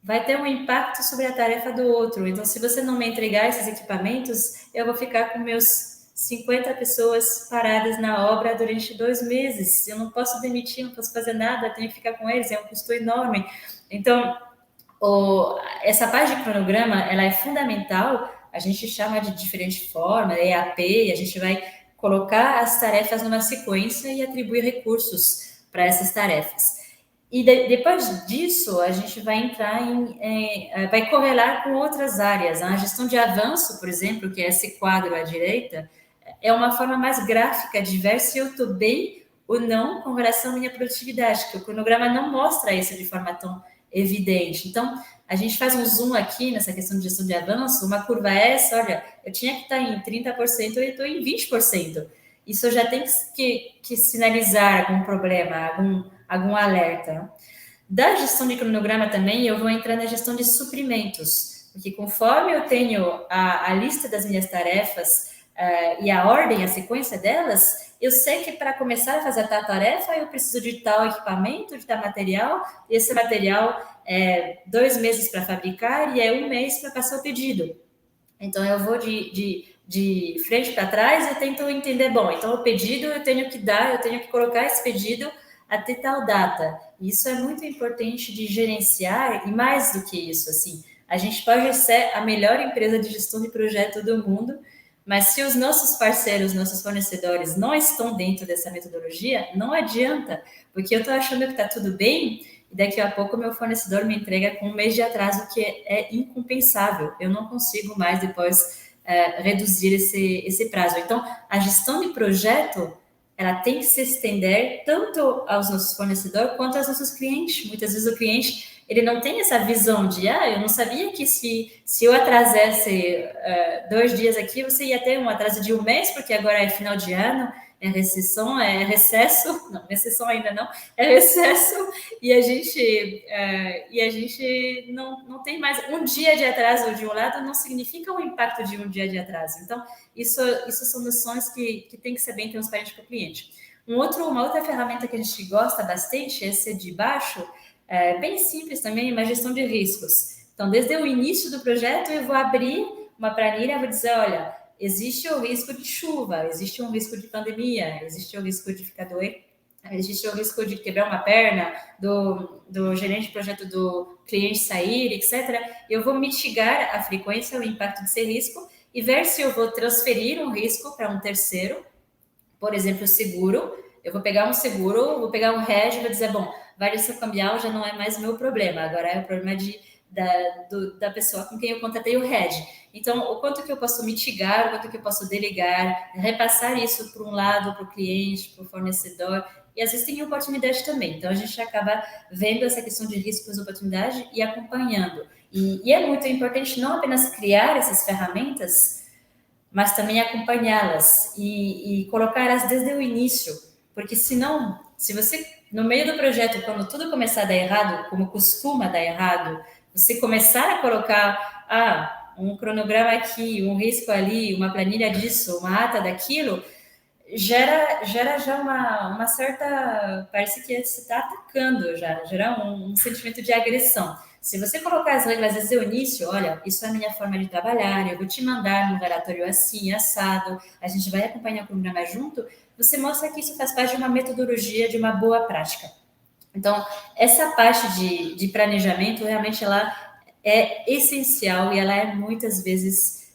vai ter um impacto sobre a tarefa do outro. Então, se você não me entregar esses equipamentos, eu vou ficar com meus 50 pessoas paradas na obra durante 2 meses. Eu não posso demitir, não posso fazer nada, tenho que ficar com eles, é um custo enorme. Então, essa parte de cronograma, ela é fundamental. A gente chama de diferente forma, EAP, a gente vai colocar as tarefas numa sequência e atribuir recursos para essas tarefas. E depois disso, a gente vai entrar vai correlar com outras áreas. A gestão de avanço, por exemplo, que é esse quadro à direita, é uma forma mais gráfica de ver se eu estou bem ou não com relação à minha produtividade, que o cronograma não mostra isso de forma tão evidente. Então, a gente faz um zoom aqui nessa questão de gestão de avanço, uma curva essa, olha, eu tinha que estar em 30% e estou em 20%. Isso já tem que sinalizar algum problema, algum alerta. Da gestão de cronograma também, eu vou entrar na gestão de suprimentos, porque conforme eu tenho a lista das minhas tarefas e a ordem, a sequência delas, eu sei que para começar a fazer tal tarefa, eu preciso de tal equipamento, de tal material, e esse material é 2 meses para fabricar e é 1 mês para passar o pedido. Então, eu vou de frente para trás e tento entender, bom, então o pedido eu tenho que colocar esse pedido até tal data. Isso é muito importante de gerenciar, e mais do que isso, assim, a gente pode ser a melhor empresa de gestão de projeto do mundo, mas se os nossos parceiros, nossos fornecedores não estão dentro dessa metodologia, não adianta, porque eu estou achando que está tudo bem e daqui a pouco o meu fornecedor me entrega com 1 mês de atraso, que é incompensável. Eu não consigo mais depois reduzir esse prazo. Então, a gestão de projeto ela tem que se estender tanto aos nossos fornecedores quanto aos nossos clientes. Muitas vezes o cliente ele não tem essa visão de, eu não sabia que se eu atrasasse 2 dias aqui, você ia ter um atraso de 1 mês, porque agora é final de ano, é recessão, é recesso, não, recessão ainda não, é recesso, e a gente não tem mais um dia de atraso de um lado, não significa o impacto de um dia de atraso. Então, isso são noções que tem que ser bem transparente para o cliente. Uma outra ferramenta que a gente gosta bastante, esse de baixo, bem simples também, uma gestão de riscos. Então, desde o início do projeto, eu vou abrir uma planilha, vou dizer, olha, existe o risco de chuva, existe um risco de pandemia, existe o risco de ficar doente, existe o risco de quebrar uma perna, do gerente de projeto do cliente sair, etc. Eu vou mitigar a frequência, o impacto desse risco e ver se eu vou transferir um risco para um terceiro, por exemplo, o seguro. Eu vou pegar um seguro, vou pegar um hedge e vou dizer, bom, variação cambial já não é mais meu problema, agora é o problema da pessoa com quem eu contratei o hedge. Então, o quanto que eu posso mitigar, o quanto que eu posso delegar, repassar isso para um lado, para o cliente, para o fornecedor, e às vezes tem oportunidade também. Então, a gente acaba vendo essa questão de riscos e oportunidade e acompanhando. E é muito importante não apenas criar essas ferramentas, mas também acompanhá-las e colocá-las desde o início, porque senão, se você, no meio do projeto, quando tudo começar a dar errado, como costuma dar errado, você começar a colocar um cronograma aqui, um risco ali, uma planilha disso, uma ata daquilo, gera já uma certa... Parece que você está atacando já, gera um sentimento de agressão. Se você colocar as regras desde o início, olha, isso é a minha forma de trabalhar, eu vou te mandar um relatório assim, assado, a gente vai acompanhar o programa junto, você mostra que isso faz parte de uma metodologia, de uma boa prática. Então, essa parte de planejamento, realmente, ela é essencial e ela é muitas vezes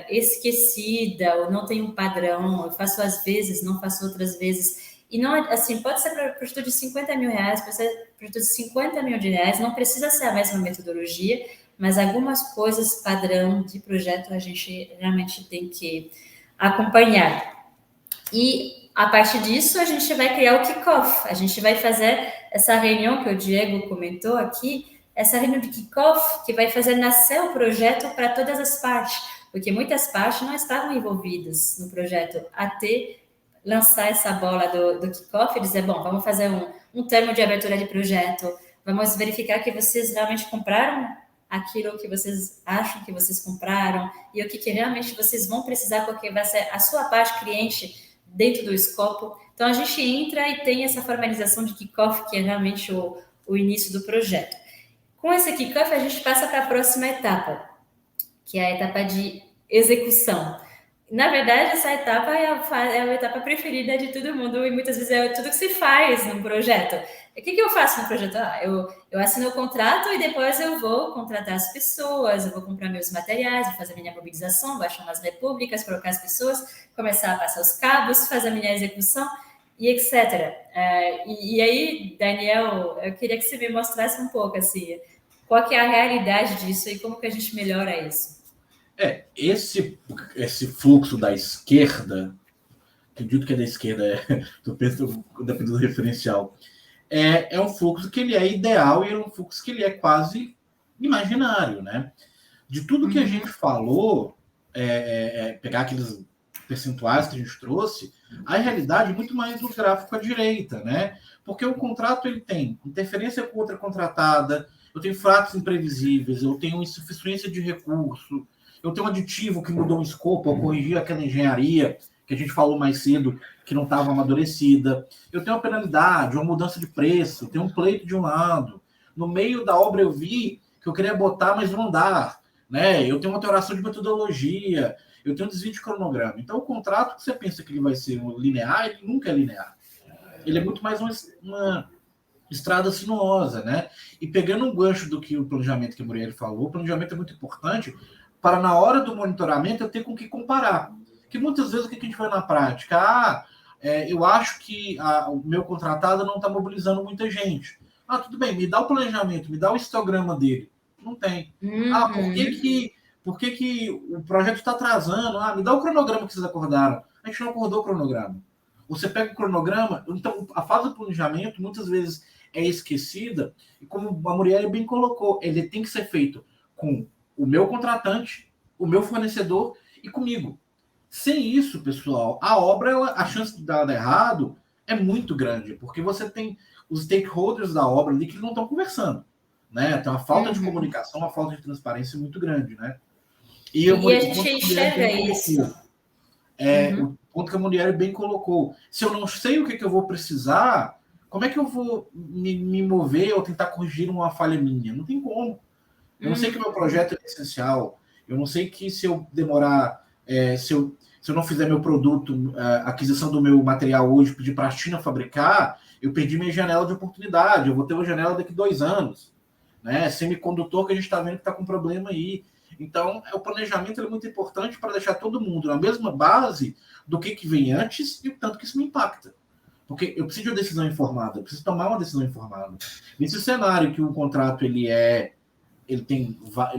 esquecida, ou não tem um padrão, eu faço às vezes, não faço outras vezes. E não, assim, pode ser para projeto de 50 mil reais, pode ser para projeto de 50 mil reais, não precisa ser a mesma metodologia, mas algumas coisas padrão de projeto a gente realmente tem que acompanhar. E a partir disso a gente vai criar o kickoff, a gente vai fazer essa reunião que o Diego comentou aqui, essa reunião de kickoff que vai fazer nascer o projeto para todas as partes, porque muitas partes não estavam envolvidas no projeto até lançar essa bola do kickoff e dizer, bom, vamos fazer um termo de abertura de projeto, vamos verificar que vocês realmente compraram aquilo que vocês acham que vocês compraram e o que realmente vocês vão precisar, porque vai ser a sua parte cliente dentro do escopo. Então, a gente entra e tem essa formalização de kickoff, que é realmente o início do projeto. Com esse kickoff, a gente passa para a próxima etapa, que é a etapa de execução. Na verdade, essa etapa é a etapa preferida de todo mundo e muitas vezes é tudo que se faz num projeto. O que eu faço no projeto? Eu assino o contrato e depois eu vou contratar as pessoas, eu vou comprar meus materiais, vou fazer a minha mobilização, vou achar umas repúblicas, colocar as pessoas, começar a passar os cabos, fazer a minha execução e etc. E aí, Daniel, eu queria que você me mostrasse um pouco assim, qual que é a realidade disso e como que a gente melhora isso.
Esse fluxo da esquerda, acredito que é da esquerda, estou pensando, dependendo do referencial, é um fluxo que ele é ideal e é um fluxo que ele é quase imaginário, né? De tudo que a gente falou, pegar aqueles percentuais que a gente trouxe, a realidade é muito mais do gráfico à direita, né? Porque o contrato ele tem interferência com outra contratada, eu tenho fatos imprevisíveis, eu tenho insuficiência de recurso, eu tenho um aditivo que mudou o escopo, eu corrigi aquela engenharia que a gente falou mais cedo, que não estava amadurecida. Eu tenho uma penalidade, uma mudança de preço, eu tenho um pleito de um lado. No meio da obra eu vi que eu queria botar, mas não dá. Né? Eu tenho uma alteração de metodologia, eu tenho um desvio de cronograma. Então, o contrato que você pensa que ele vai ser linear, ele nunca é linear. Ele é muito mais uma estrada sinuosa, né? E pegando um gancho do que o planejamento que a Muriel falou, o planejamento é muito importante para, na hora do monitoramento, eu ter com o que comparar. Que muitas vezes o que a gente faz na prática? Eu acho que o meu contratado não está mobilizando muita gente. Tudo bem, me dá o planejamento, me dá o histograma dele. Não tem. Por que o projeto está atrasando? Me dá o cronograma que vocês acordaram. A gente não acordou o cronograma. Você pega o cronograma, então a fase do planejamento muitas vezes é esquecida, e como a Muriel bem colocou, ele tem que ser feito com o meu contratante, o meu fornecedor e comigo. Sem isso, pessoal, a obra, a chance de dar errado é muito grande, porque você tem os stakeholders da obra ali que não estão conversando, né? Tem uma falta de comunicação, uma falta de transparência muito grande, né?
E a gente enxerga isso.
O ponto que a Muriel bem colocou. Se eu não sei o que eu vou precisar, como é que eu vou me mover ou tentar corrigir uma falha minha? Não tem como. Eu não sei que o meu projeto é essencial. Eu não sei que se eu demorar, se eu não fizer meu produto, a aquisição do meu material hoje, pedir para a China fabricar, eu perdi minha janela de oportunidade. Eu vou ter uma janela daqui 2 anos. Né? Semicondutor que a gente está vendo que está com problema aí. Então, o planejamento é muito importante para deixar todo mundo na mesma base do que vem antes e o tanto que isso me impacta. Porque eu preciso de uma decisão informada, eu preciso tomar uma decisão informada. Nesse cenário que o contrato ele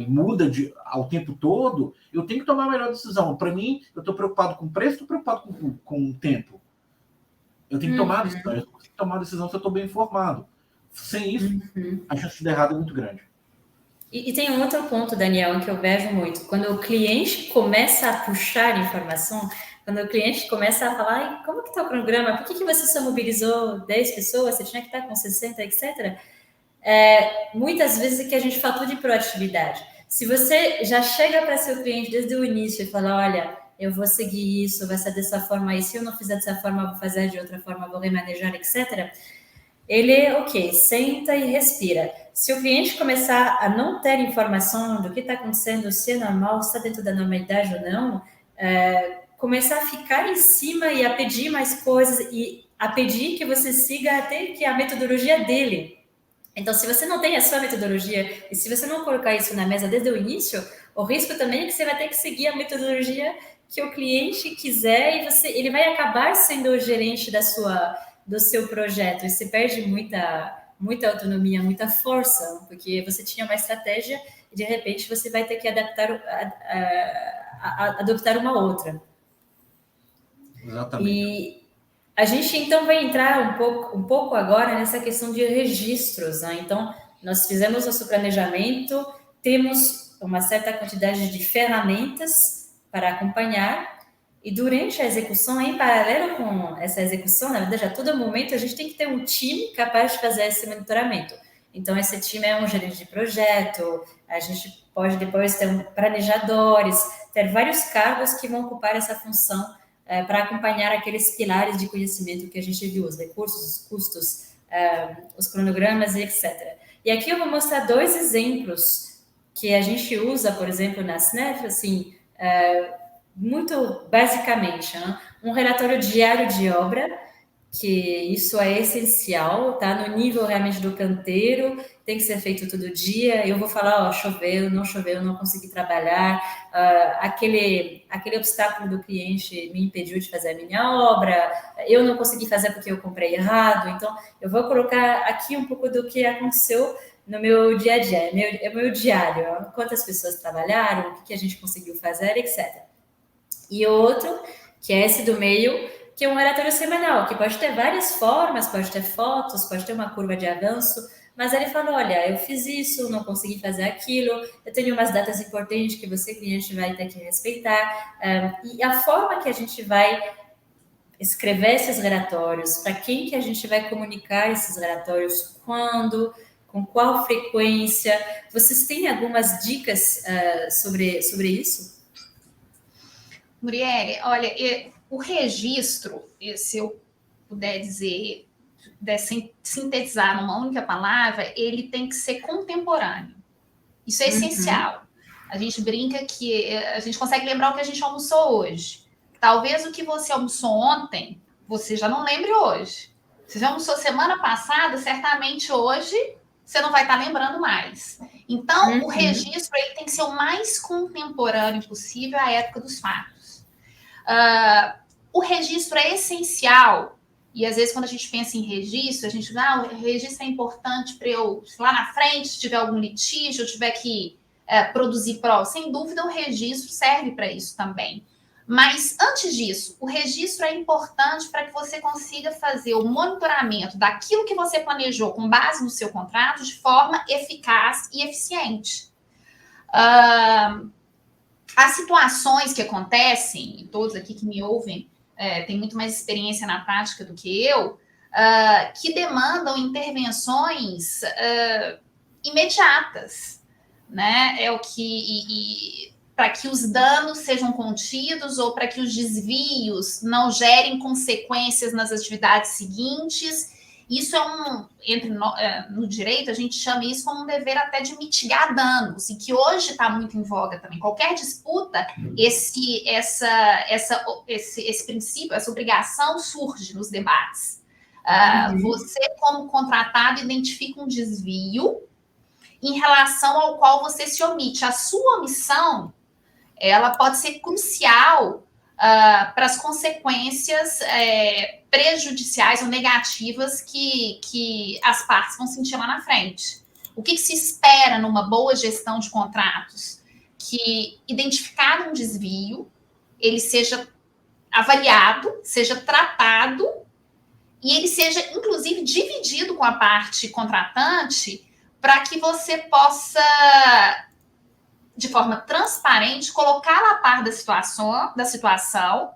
muda ao tempo todo, eu tenho que tomar a melhor decisão. Para mim, eu estou preocupado com o preço, estou preocupado com o tempo. Eu tenho que tomar a decisão. Eu tenho que tomar a decisão se eu estou bem informado. Sem isso, a chance de dar errado é muito grande.
E tem um outro ponto, Daniel, que eu vejo muito. Quando o cliente começa a puxar informação, quando o cliente começa a falar, como que está o programa? Por que você só mobilizou 10 pessoas? Você tinha que estar com 60, etc. Muitas vezes é que a gente faltou de proatividade. Se você já chega para seu cliente desde o início e fala, olha, eu vou seguir isso, vai ser dessa forma aí, se eu não fizer dessa forma, eu vou fazer de outra forma, vou remanejar, etc., ele, senta e respira. Se o cliente começar a não ter informação do que está acontecendo, se é normal, se está dentro da normalidade ou não, começar a ficar em cima e a pedir mais coisas e a pedir que você siga até que a metodologia dele. Então, se você não tem a sua metodologia e se você não colocar isso na mesa desde o início, o risco também é que você vai ter que seguir a metodologia que o cliente quiser e ele vai acabar sendo o gerente do seu projeto e você perde muita autonomia, muita força, porque você tinha uma estratégia e de repente você vai ter que adoptar uma outra.
Exatamente.
E a gente então vai entrar um pouco agora nessa questão de registros, né? Então, nós fizemos nosso planejamento, temos uma certa quantidade de ferramentas para acompanhar. E durante a execução, em paralelo com essa execução, na verdade, a todo momento, a gente tem que ter um time capaz de fazer esse monitoramento. Então, esse time é um gerente de projeto, a gente pode depois ter planejadores, ter vários cargos que vão ocupar essa função para acompanhar aqueles pilares de conhecimento que a gente viu, os recursos, os custos, os cronogramas e etc. E aqui eu vou mostrar 2 exemplos que a gente usa, por exemplo, na SNEF, assim, muito basicamente, né? Um relatório diário de obra, que isso é essencial, tá? No nível realmente do canteiro, tem que ser feito todo dia. Eu vou falar, choveu, não consegui trabalhar, aquele obstáculo do cliente me impediu de fazer a minha obra, eu não consegui fazer porque eu comprei errado. Então, eu vou colocar aqui um pouco do que aconteceu no meu dia a dia, meu diário, quantas pessoas trabalharam, o que a gente conseguiu fazer, etc. E outro, que é esse do meio, que é um relatório semanal, que pode ter várias formas, pode ter fotos, pode ter uma curva de avanço, mas ele fala, olha, eu fiz isso, não consegui fazer aquilo, eu tenho umas datas importantes que você, cliente, vai ter que respeitar. E a forma que a gente vai escrever esses relatórios, para quem que a gente vai comunicar esses relatórios, quando, com qual frequência, vocês têm algumas dicas sobre isso?
Muriel, olha, o registro, se eu puder dizer, sintetizar numa única palavra, ele tem que ser contemporâneo. Isso é essencial. A gente brinca que a gente consegue lembrar o que a gente almoçou hoje. Talvez o que você almoçou ontem, você já não lembre hoje. Você já almoçou semana passada, certamente hoje você não vai estar lembrando mais. Então, o registro ele tem que ser o mais contemporâneo possível à época dos fatos. O registro é essencial, e às vezes quando a gente pensa em registro, a gente diz, o registro é importante para eu, lá na frente, se tiver algum litígio, eu tiver que produzir prova. Sem dúvida, o registro serve para isso também. Mas, antes disso, o registro é importante para que você consiga fazer o monitoramento daquilo que você planejou com base no seu contrato de forma eficaz e eficiente. As situações que acontecem, e todos aqui que me ouvem têm muito mais experiência na prática do que eu, que demandam intervenções imediatas, né? É o que para que os danos sejam contidos ou para que os desvios não gerem consequências nas atividades seguintes. Isso no direito, a gente chama isso como um dever até de mitigar danos, e que hoje está muito em voga também. Qualquer disputa, esse princípio, essa obrigação surge nos debates. Você, como contratado, identifica um desvio em relação ao qual você se omite. A sua omissão, ela pode ser crucial para as consequências prejudiciais ou negativas que as partes vão sentir lá na frente. O que se espera numa boa gestão de contratos? Que, identificado um desvio, ele seja avaliado, seja tratado e ele seja, inclusive, dividido com a parte contratante para que você possa, de forma transparente, colocá-la a par da situação,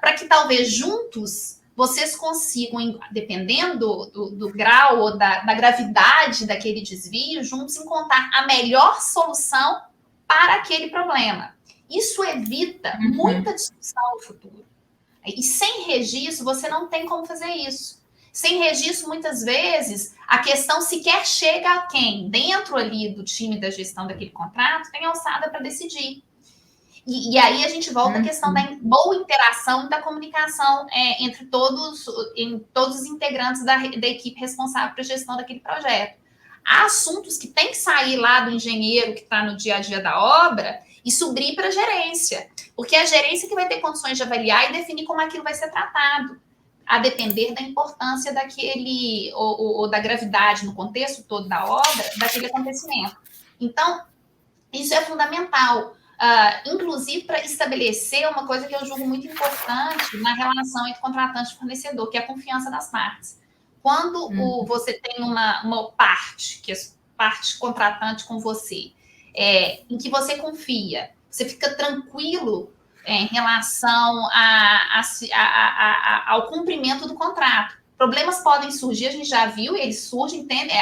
para que talvez juntos vocês consigam, dependendo do grau ou da gravidade daquele desvio, juntos encontrar a melhor solução para aquele problema. Isso evita muita discussão no futuro. E sem registro, você não tem como fazer isso. Sem registro, muitas vezes, a questão sequer chega a quem, dentro ali do time da gestão daquele contrato, tem alçada para decidir. E aí a gente volta à questão da boa interação e da comunicação entre todos os integrantes da equipe responsável pela gestão daquele projeto. Há assuntos que tem que sair lá do engenheiro que está no dia a dia da obra e subir para a gerência, porque é a gerência que vai ter condições de avaliar e definir como aquilo vai ser tratado, a depender da importância daquele, ou da gravidade no contexto todo da obra, daquele acontecimento. Então, isso é fundamental, inclusive para estabelecer uma coisa que eu julgo muito importante na relação entre contratante e fornecedor, que é a confiança das partes. Quando você tem uma parte, que é parte contratante com você, em que você confia, você fica tranquilo em relação ao cumprimento do contrato. Problemas podem surgir, a gente já viu, eles surgem, entende?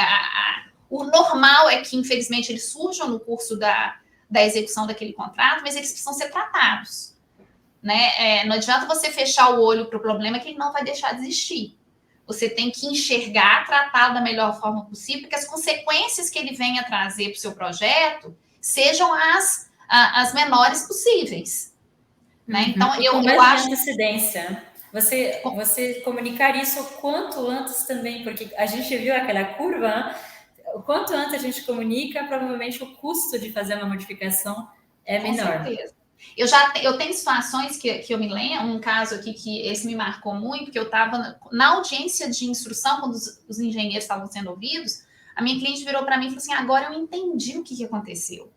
O normal é que, infelizmente, eles surjam no curso da execução daquele contrato, mas eles precisam ser tratados, né? Não adianta você fechar o olho para o problema que ele não vai deixar de existir. Você tem que enxergar, tratá-lo da melhor forma possível, porque as consequências que ele venha trazer para o seu projeto sejam as menores possíveis. Né? Então, eu acho
que antecedência. Você comunicar isso o quanto antes também, porque a gente viu aquela curva, o quanto antes a gente comunica, provavelmente o custo de fazer uma modificação é menor.
Com certeza. Eu tenho situações que eu me lembro, um caso aqui que esse me marcou muito, que eu estava na audiência de instrução, quando os engenheiros estavam sendo ouvidos, a minha cliente virou para mim e falou assim, agora eu entendi o que aconteceu.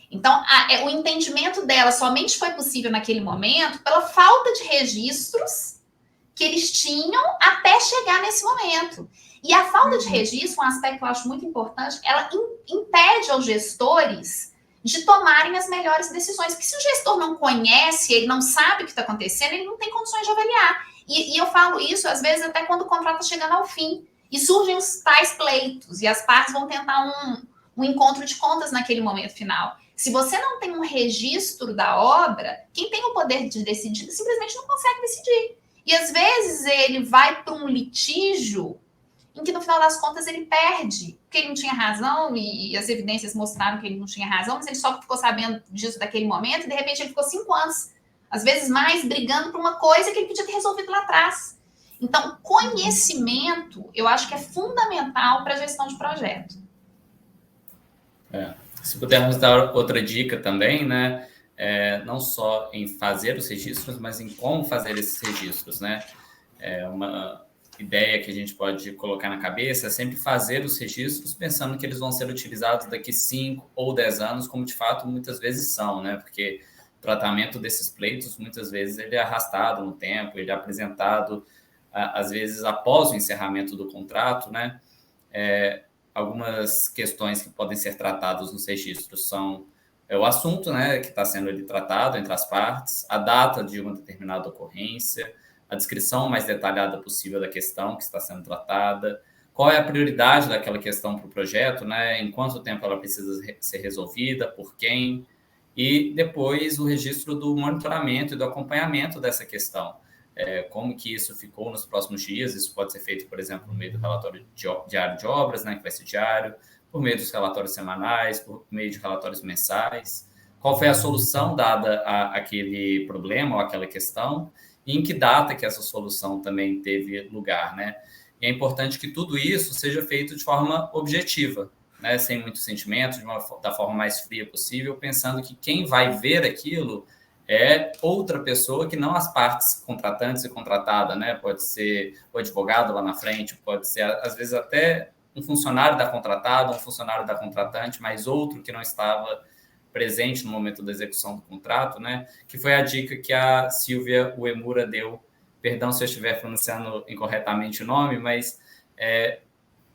Então, o entendimento dela somente foi possível naquele momento pela falta de registros que eles tinham até chegar nesse momento. E a falta de registro, um aspecto que eu acho muito importante, ela impede aos gestores de tomarem as melhores decisões. Porque se o gestor não conhece, ele não sabe o que está acontecendo, ele não tem condições de avaliar. E eu falo isso, às vezes, até quando o contrato está chegando ao fim. E surgem os tais pleitos, e as partes vão tentar um encontro de contas naquele momento final. Se você não tem um registro da obra, quem tem o poder de decidir simplesmente não consegue decidir. E às vezes ele vai para um litígio em que no final das contas ele perde, porque ele não tinha razão e as evidências mostraram que ele não tinha razão, mas ele só ficou sabendo disso naquele momento e de repente ele ficou 5 anos, às vezes mais, brigando por uma coisa que ele podia ter resolvido lá atrás. Então, conhecimento, eu acho que é fundamental para a gestão de projeto.
Se pudermos dar outra dica também, né? Não só em fazer os registros, mas em como fazer esses registros, né? Uma ideia que a gente pode colocar na cabeça é sempre fazer os registros pensando que eles vão ser utilizados daqui 5 ou 10 anos, como de fato muitas vezes são, né? Porque tratamento desses pleitos, muitas vezes, ele é arrastado no tempo, ele é apresentado, às vezes, após o encerramento do contrato, né? Algumas questões que podem ser tratadas nos registros são o assunto, né, que está sendo ali tratado entre as partes, a data de uma determinada ocorrência, a descrição mais detalhada possível da questão que está sendo tratada, qual é a prioridade daquela questão para o projeto, né, em quanto tempo ela precisa ser resolvida, por quem, e depois o registro do monitoramento e do acompanhamento dessa questão. Como que isso ficou nos próximos dias, isso pode ser feito, por exemplo, no meio do relatório diário de obras, né, que vai ser diário, por meio dos relatórios semanais, por meio de relatórios mensais, qual foi a solução dada àquele problema ou àquela questão, e em que data que essa solução também teve lugar, né? E é importante que tudo isso seja feito de forma objetiva, né? Sem muito sentimento, da forma mais fria possível, pensando que quem vai ver aquilo é outra pessoa que não as partes contratantes e contratada, né? Pode ser o advogado lá na frente, pode ser, às vezes, até um funcionário da contratada, um funcionário da contratante, mas outro que não estava presente no momento da execução do contrato, né? Que foi a dica que a Silvia Uemura deu. Perdão se eu estiver pronunciando incorretamente o nome, mas é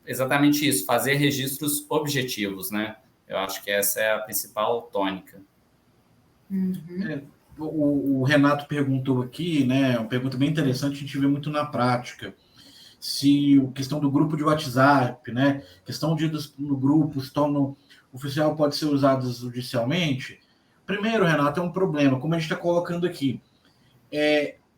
exatamente isso, fazer registros objetivos, né? Eu acho que essa é a principal tônica.
O Renato perguntou aqui, né? Uma pergunta bem interessante, a gente vê muito na prática. Se a questão do grupo de WhatsApp, né? Questão de no grupo se torna oficial, pode ser usado judicialmente. Primeiro, Renato, é um problema, como a gente está colocando aqui.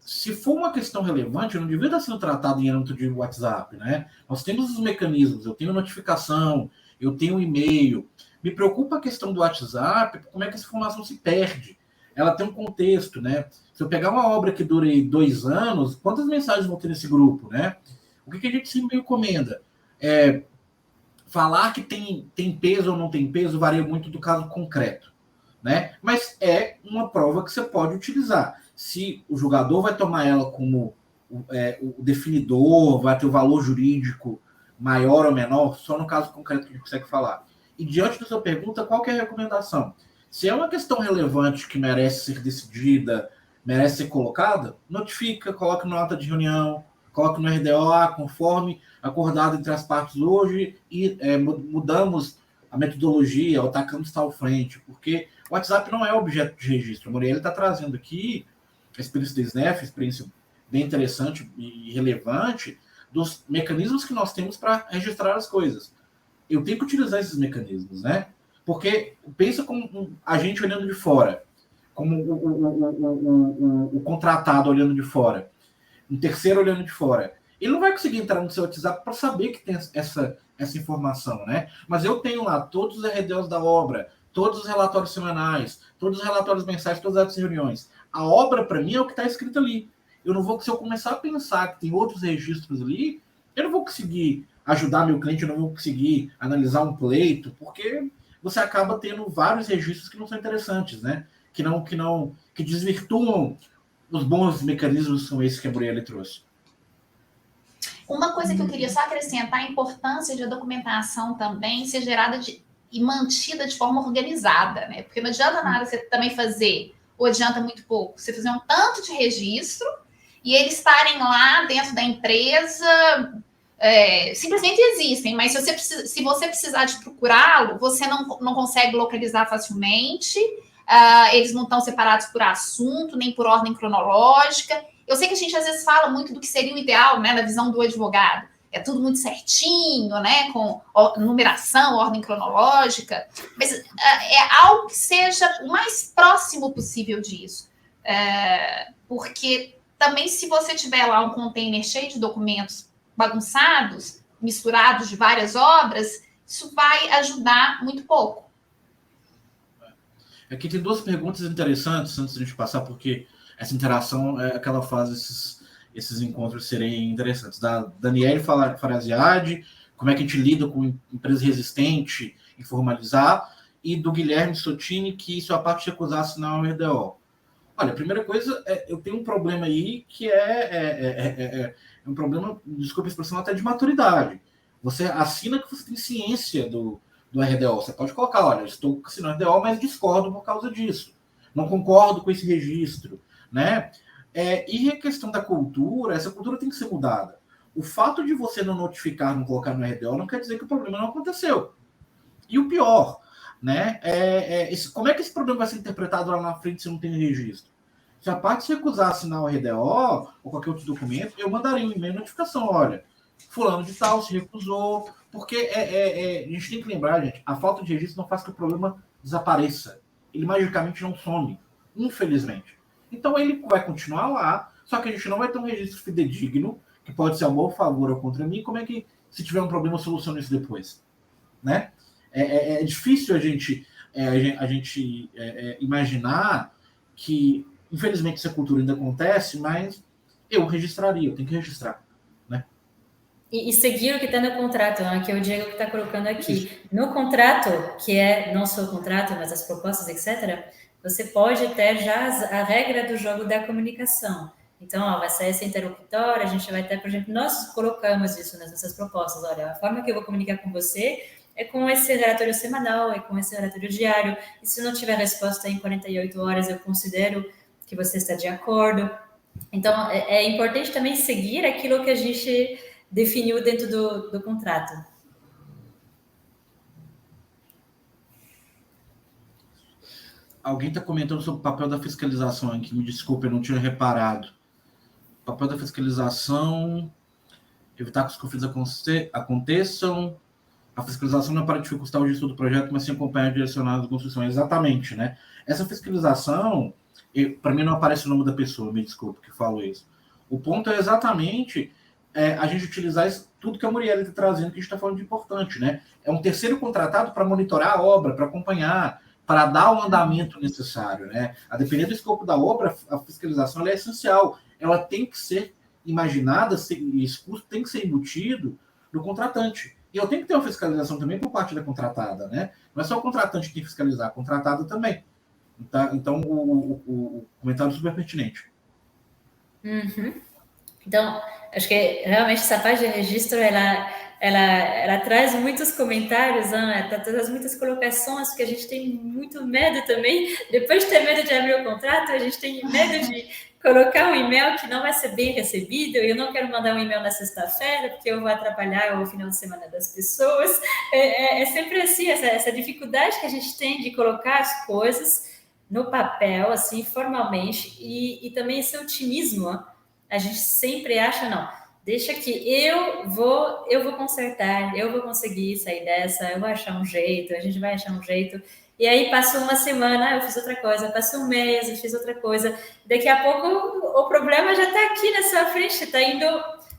Se for uma questão relevante, não devia estar sendo tratado em âmbito de WhatsApp, né? Nós temos os mecanismos, eu tenho notificação, eu tenho e-mail. Me preocupa a questão do WhatsApp, como é que essa informação se perde. Ela tem um contexto, né? Se eu pegar uma obra que dure 2 anos, quantas mensagens vão ter nesse grupo, né? O que a gente sempre recomenda? Falar que tem peso ou não tem peso varia muito do caso concreto, né? Mas é uma prova que você pode utilizar. Se o julgador vai tomar ela como o definidor, vai ter o valor jurídico maior ou menor, só no caso concreto que a gente consegue falar. E diante da sua pergunta, qual que é a recomendação? Se é uma questão relevante que merece ser decidida, merece ser colocada, notifica, coloca na nota de reunião, coloca no RDO, conforme acordado entre as partes hoje, e mudamos a metodologia, ou tacamos tal frente, porque o WhatsApp não é objeto de registro. A Muriel está trazendo aqui a experiência do SNEF, experiência bem interessante e relevante, dos mecanismos que nós temos para registrar as coisas. Eu tenho que utilizar esses mecanismos, né? Porque pensa como a gente olhando de fora, como o contratado olhando de fora, um terceiro olhando de fora. Ele não vai conseguir entrar no seu WhatsApp para saber que tem essa informação, né? Mas eu tenho lá todos os RDOs da obra, todos os relatórios semanais, todos os relatórios mensais, todas as reuniões. A obra, para mim, é o que está escrito ali. Se eu começar a pensar que tem outros registros ali, eu não vou conseguir ajudar meu cliente, eu não vou conseguir analisar um pleito, porque você acaba tendo vários registros que não são interessantes, né? Que desvirtuam os bons mecanismos como esse que a Muriel trouxe.
Uma coisa que eu queria só acrescentar, a importância de a documentação também ser gerada e mantida de forma organizada, né? Porque não adianta nada você também fazer, ou adianta muito pouco, você fazer um tanto de registro e eles estarem lá dentro da empresa, simplesmente existem, mas se você precisar de procurá-lo, você não consegue localizar facilmente, eles não estão separados por assunto, nem por ordem cronológica. Eu sei que a gente às vezes fala muito do que seria o ideal, né, na visão do advogado. É tudo muito certinho, né, com numeração, ordem cronológica, mas é algo que seja o mais próximo possível disso. Porque também, se você tiver lá um container cheio de documentos bagunçados, misturados de várias obras, isso vai ajudar muito pouco.
Aqui tem 2 perguntas interessantes antes de a gente passar, porque essa interação é aquela faz esses encontros serem interessantes. Da Daniele Faraziade, como é que a gente lida com empresa resistente e formalizar, e do Guilherme Sotini, que isso é a parte de recusar assinar o RDO. Olha, a primeira coisa, eu tenho um problema aí que é um problema, desculpa a expressão, até de maturidade. Você assina que você tem ciência do RDO. Você pode colocar, olha, estou assinando RDO, mas discordo por causa disso. não concordo com esse registro, né? E a questão da cultura, essa cultura tem que ser mudada. O fato de você não notificar, não colocar no RDO, não quer dizer que o problema não aconteceu. E o pior, né? Como é que esse problema vai ser interpretado lá na frente se não tem registro? Se a parte se recusar a assinar o RDO ou qualquer outro documento, eu mandaria um e-mail de notificação, olha, fulano de tal se recusou, porque a gente tem que lembrar, gente, a falta de registro não faz que o problema desapareça. Ele magicamente não some, infelizmente. Então ele vai continuar lá, só que a gente não vai ter um registro fidedigno, que pode ser a meu favor ou contra mim. Como é que, se tiver um problema, eu soluciono isso depois? Né? É difícil a gente imaginar que, infelizmente, essa cultura ainda acontece, mas eu registraria, eu tenho que registrar. Né?
E seguir o que está no contrato, né, que é o Diego que está colocando aqui. Isso. No contrato, que é não só o contrato, mas as propostas, etc., você pode ter já a regra do jogo da comunicação. Então, vai sair essa interlocutória, a gente vai ter, por exemplo, nós colocamos isso nas nossas propostas. Olha, a forma que eu vou comunicar com você é com esse relatório semanal, é com esse relatório diário. E se não tiver resposta em 48 horas, eu considero que você está de acordo. Então, é importante também seguir aquilo que a gente definiu dentro do contrato.
Alguém está comentando sobre o papel da fiscalização aqui. Me desculpe, eu não tinha reparado. O papel da fiscalização, evitar que os conflitos aconteçam. A fiscalização não é para dificultar o gesto do projeto, mas sim acompanhar direcionado de construção. Exatamente, né? Essa fiscalização, para mim não aparece o nome da pessoa, me desculpe que falo isso. O ponto é exatamente a gente utilizar tudo que a Muriel está trazendo, que a gente está falando de importante, né? É um terceiro contratado para monitorar a obra, para acompanhar, para dar o andamento necessário, né? A depender do escopo da obra, a fiscalização é essencial. Ela tem que ser imaginada, esse custo tem que ser embutido no contratante. E eu tenho que ter uma fiscalização também por parte da contratada, né? Não é só o contratante que tem que fiscalizar, a contratada também. Então o comentário é super pertinente.
Uhum. Então, acho que realmente essa parte de registro, ela traz muitos comentários, traz muitas colocações, porque a gente tem muito medo também. Depois de ter medo de abrir o contrato, a gente tem medo de colocar um e-mail que não vai ser bem recebido. Eu não quero mandar um e-mail na sexta-feira, porque eu vou atrapalhar o final de semana das pessoas. É sempre assim, essa dificuldade que a gente tem de colocar as coisas no papel, assim, formalmente, e também esse otimismo. A gente sempre acha, não, deixa que eu vou consertar, eu vou conseguir sair dessa, eu vou achar um jeito, a gente vai achar um jeito. E aí passou uma semana, eu fiz outra coisa, passou um mês, eu fiz outra coisa. Daqui a pouco o problema já está aqui na sua frente, está indo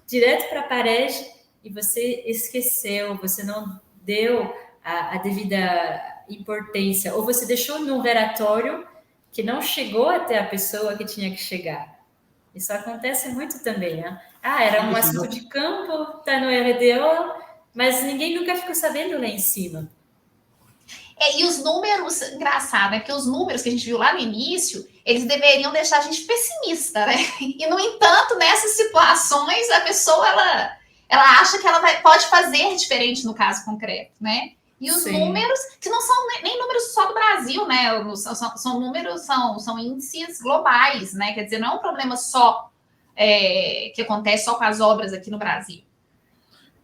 direto para a parede e você esqueceu, você não deu a devida importância, ou você deixou num relatório que não chegou até a pessoa que tinha que chegar. Isso acontece muito também, né? Era um assunto de campo, tá no RDO, mas ninguém nunca ficou sabendo lá em cima.
E os números, engraçado, é que os números que a gente viu lá no início, eles deveriam deixar a gente pessimista, né? E, no entanto, nessas situações, a pessoa, ela acha que ela pode fazer diferente no caso concreto, né? E os números, que não são nem números só do Brasil, né? São números, são índices globais, né? Quer dizer, não é um problema só que acontece só com as obras aqui no Brasil.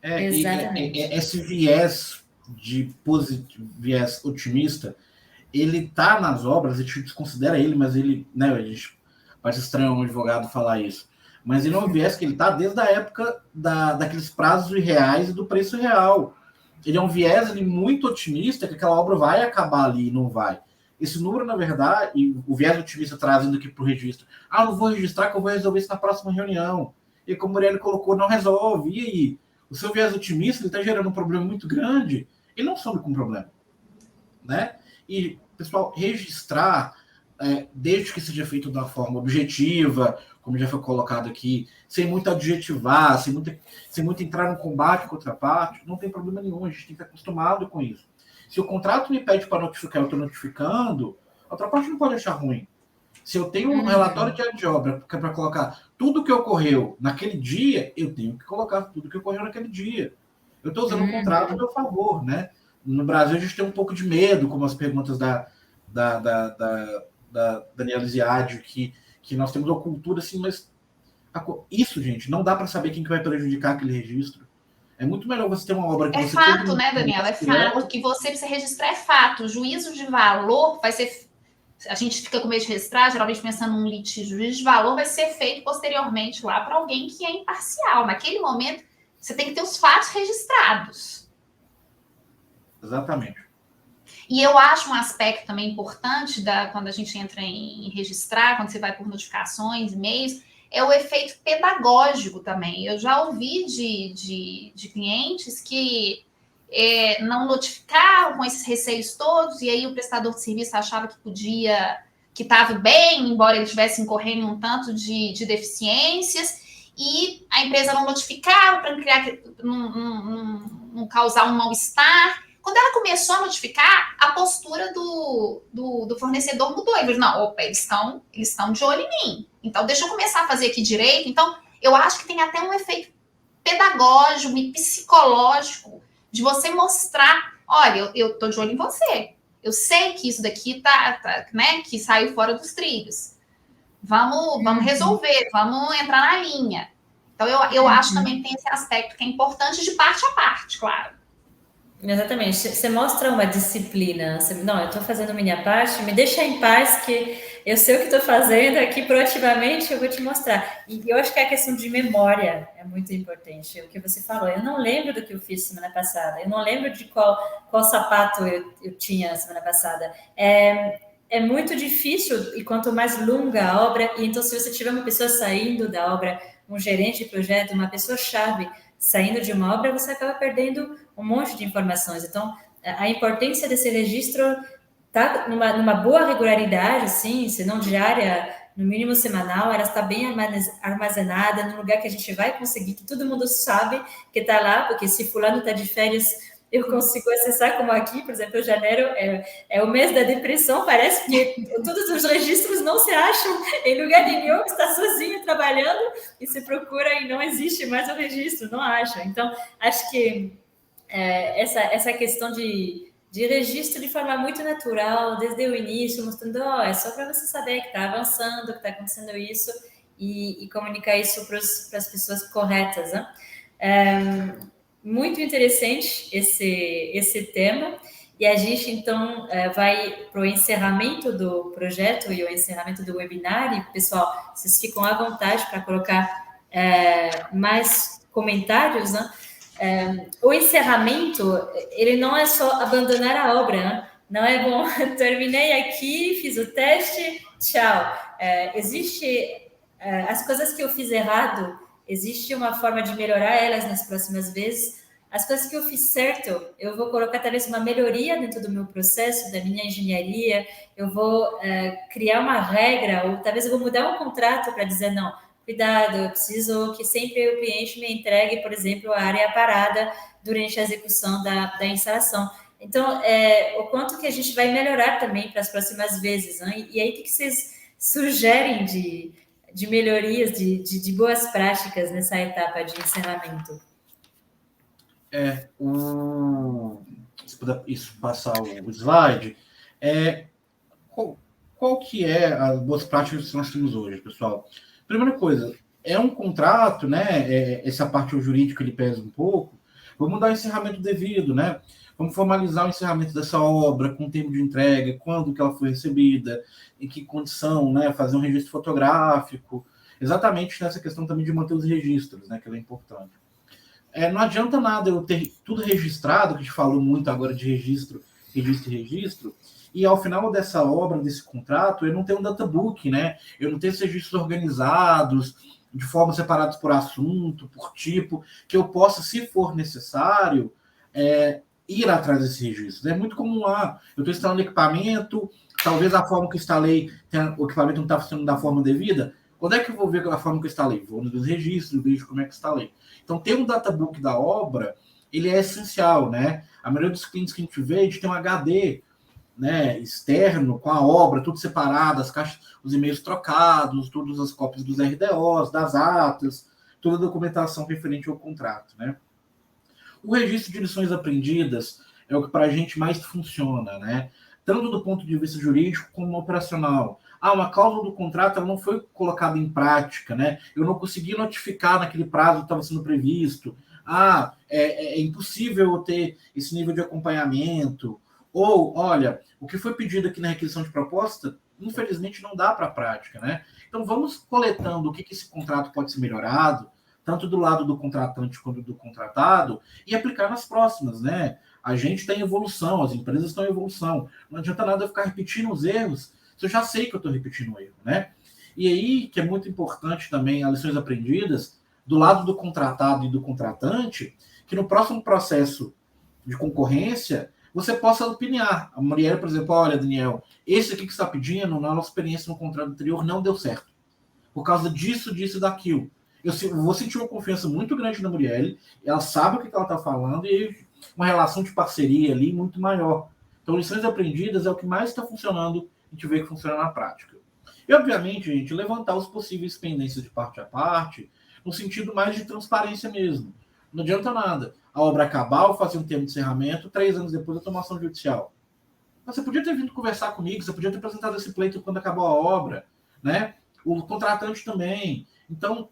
Exatamente.
Esse viés viés otimista, ele tá nas obras, a gente desconsidera ele, mas ele, né? A gente parece estranho um advogado falar isso. Mas ele é um viés que ele tá desde a época daqueles prazos reais e do preço real. Ele é um viés muito otimista que aquela obra vai acabar ali e não vai. Esse número, na verdade, e o viés otimista trazendo aqui para o registro. Não vou registrar que eu vou resolver isso na próxima reunião. E como o Muriel colocou, não resolve. E aí? O seu viés otimista está gerando um problema muito grande. Ele não some com o problema. Né? E, pessoal, registrar, desde que seja feito de uma forma objetiva, como já foi colocado aqui, sem muito adjetivar, sem muito entrar no combate com outra parte, não tem problema nenhum, a gente tem que estar acostumado com isso. Se o contrato me pede para notificar, eu estou notificando, a outra parte não pode achar ruim. Se eu tenho um relatório de obra que é para colocar tudo que ocorreu naquele dia, eu tenho que colocar tudo que ocorreu naquele dia. Eu estou usando o contrato a meu favor, né? No Brasil, a gente tem um pouco de medo, como as perguntas da da Daniela Ziad, que nós temos uma cultura assim, mas isso, gente, não dá para saber quem que vai prejudicar aquele registro. É muito melhor você ter uma obra que
É
você...
fato, né, Daniela? É fato. Que você precisa registrar é fato. O juízo de valor vai ser... A gente fica com medo de registrar, geralmente pensando num litígio. O juízo de valor vai ser feito posteriormente lá para alguém que é imparcial. Naquele momento, você tem que ter os fatos registrados.
Exatamente.
E eu acho um aspecto também importante quando a gente entra em registrar, quando você vai por notificações, e-mails, é o efeito pedagógico também. Eu já ouvi de clientes que não notificavam com esses receios todos, e aí o prestador de serviço achava que estava bem, embora ele estivesse incorrendo um tanto de deficiências, e a empresa não notificava para não causar um mal-estar. Quando ela começou a notificar, a postura do fornecedor mudou. Ele falou, não, opa, eles estão de olho em mim. Então, deixa eu começar a fazer aqui direito. Então, eu acho que tem até um efeito pedagógico e psicológico de você mostrar, olha, eu tô de olho em você. Eu sei que isso daqui né, que saiu fora dos trilhos. Vamos resolver, vamos entrar na linha. Então, eu acho também que tem esse aspecto que é importante de parte a parte, claro.
Exatamente. Você mostra uma disciplina. Não, eu estou fazendo minha parte, me deixa em paz que eu sei o que estou fazendo aqui proativamente, eu vou te mostrar. E eu acho que a questão de memória é muito importante. O que você falou, eu não lembro do que eu fiz semana passada, eu não lembro de qual sapato eu tinha semana passada. É muito difícil, e quanto mais longa a obra, e então se você tiver uma pessoa saindo da obra, um gerente de projeto, uma pessoa-chave saindo de uma obra, você acaba perdendo um monte de informações. Então, a importância desse registro está numa boa regularidade, sim, se não diária, no mínimo semanal, ela está bem armazenada, num lugar que a gente vai conseguir, que todo mundo sabe que está lá, porque se fulano está de férias, eu consigo acessar, como aqui, por exemplo, janeiro é o mês da depressão, parece que todos os registros não se acham em lugar nenhum, está sozinho trabalhando e se procura e não existe mais o registro, não acha. Então, acho que essa questão de registro de forma muito natural, desde o início, mostrando, é só para você saber que está avançando, que está acontecendo isso e comunicar isso para as pessoas corretas, né? Muito interessante esse tema, e a gente então vai para o encerramento do projeto e o encerramento do webinar, e pessoal, vocês ficam à vontade para colocar mais comentários, né? O encerramento, ele não é só abandonar a obra, né? Não é bom, terminei aqui, fiz o teste, tchau. Existe as coisas que eu fiz errado, existe uma forma de melhorar elas nas próximas vezes. As coisas que eu fiz certo, eu vou colocar talvez uma melhoria dentro do meu processo, da minha engenharia, eu vou criar uma regra, ou talvez eu vou mudar um contrato para dizer, não, cuidado, eu preciso que sempre o cliente me entregue, por exemplo, a área parada durante a execução da instalação. Então, o quanto que a gente vai melhorar também para as próximas vezes, né? E aí, o que vocês sugerem de melhorias, de boas práticas nessa etapa de encerramento?
Se puder passar o slide, qual que é as boas práticas que nós temos hoje, pessoal? Primeira coisa, é um contrato, né? Essa parte jurídica ele pesa um pouco. Vamos dar o encerramento devido, né? Vamos formalizar o encerramento dessa obra com tempo de entrega, quando que ela foi recebida, em que condição, né? Fazer um registro fotográfico, exatamente nessa questão também de manter os registros, né? Que é importante. Não adianta nada eu ter tudo registrado, que a gente falou muito agora de registro, e ao final dessa obra, desse contrato, eu não tenho um databook, né? Eu não tenho esses registros organizados, de forma separados por assunto, por tipo, que eu possa, se for necessário, ir atrás desse registro. É muito comum lá, eu estou instalando equipamento, talvez a forma que eu instalei, o equipamento não está funcionando da forma devida. Quando é que eu vou ver a forma que eu instalei? Vou nos registros, vejo como é que eu instalei. Então, ter um databook da obra, ele é essencial, né? A maioria dos clientes que a gente vê, a gente tem um HD, né, externo, com a obra, tudo separado, as caixas, os e-mails trocados, todas as cópias dos RDOs, das atas, toda a documentação referente ao contrato, né? O registro de lições aprendidas é o que para a gente mais funciona, né? tanto do ponto de vista jurídico como operacional. Uma cláusula do contrato ela não foi colocada em prática, né? Eu não consegui notificar naquele prazo que estava sendo previsto. É impossível eu ter esse nível de acompanhamento. Ou, olha, o que foi pedido aqui na requisição de proposta, infelizmente não dá para a prática, né? Então, vamos coletando o que esse contrato pode ser melhorado, tanto do lado do contratante quanto do contratado, e aplicar nas próximas, né? A gente está em evolução, as empresas estão em evolução. Não adianta nada eu ficar repetindo os erros, se eu já sei que eu estou repetindo o erro, né? E aí, que é muito importante também, as lições aprendidas, do lado do contratado e do contratante, que no próximo processo de concorrência, você possa opinar. A Marielle, por exemplo, olha, Daniel, esse aqui que você está pedindo, na nossa experiência no contrato anterior, não deu certo. Por causa disso, disso e daquilo. Eu vou sentir uma confiança muito grande na Marielle, ela sabe o que ela está falando e uma relação de parceria ali muito maior. Então, lições aprendidas é o que mais está funcionando, a gente vê que funciona na prática. E, obviamente, gente, levantar os possíveis pendências de parte a parte, no sentido mais de transparência mesmo. Não adianta nada. A obra acabar, eu fazer um termo de encerramento, 3 anos depois eu tomar ação judicial. Mas você podia ter vindo conversar comigo, você podia ter apresentado esse pleito quando acabou a obra, né? O contratante também. Então,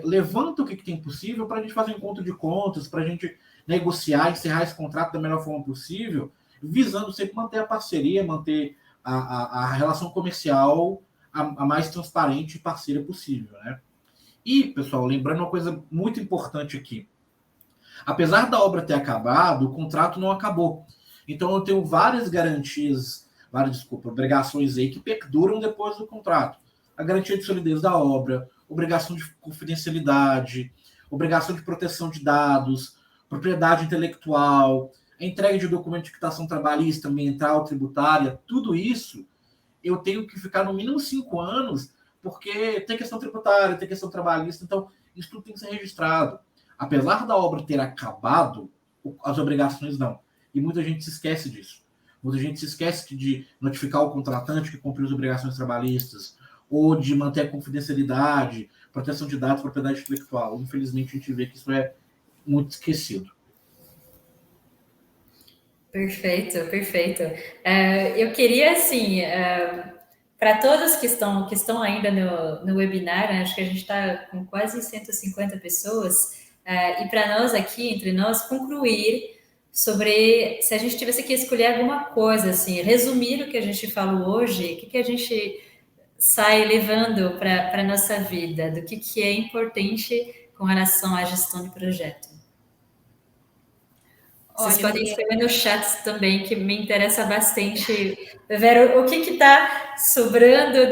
levanta o que tem possível para a gente fazer um encontro de contas, para a gente negociar, encerrar esse contrato da melhor forma possível, visando sempre manter a parceria, manter a relação comercial a mais transparente e parceira possível, né? E, pessoal, lembrando uma coisa muito importante aqui. Apesar da obra ter acabado, o contrato não acabou. Então, eu tenho várias garantias, obrigações aí que perduram depois do contrato. A garantia de solidez da obra, obrigação de confidencialidade, obrigação de proteção de dados, propriedade intelectual, a entrega de documento de quitação trabalhista, ambiental, tributária, tudo isso eu tenho que ficar no mínimo 5 anos, porque tem questão tributária, tem questão trabalhista, então isso tudo tem que ser registrado. Apesar da obra ter acabado, as obrigações não. E muita gente se esquece disso. Muita gente se esquece de notificar o contratante que cumpriu as obrigações trabalhistas, ou de manter a confidencialidade, proteção de dados, propriedade intelectual. Infelizmente, a gente vê que isso é muito esquecido.
Perfeito, perfeito. Eu queria, assim, para todos que estão ainda no webinar, né, acho que a gente está com quase 150 pessoas, e para nós aqui, entre nós, concluir sobre, se a gente tivesse que escolher alguma coisa, assim, resumir o que a gente falou hoje, o que a gente sai levando para a nossa vida, do que é importante com relação à gestão de projeto. Vocês podem escrever no chat também, que me interessa bastante ver o que está sobrando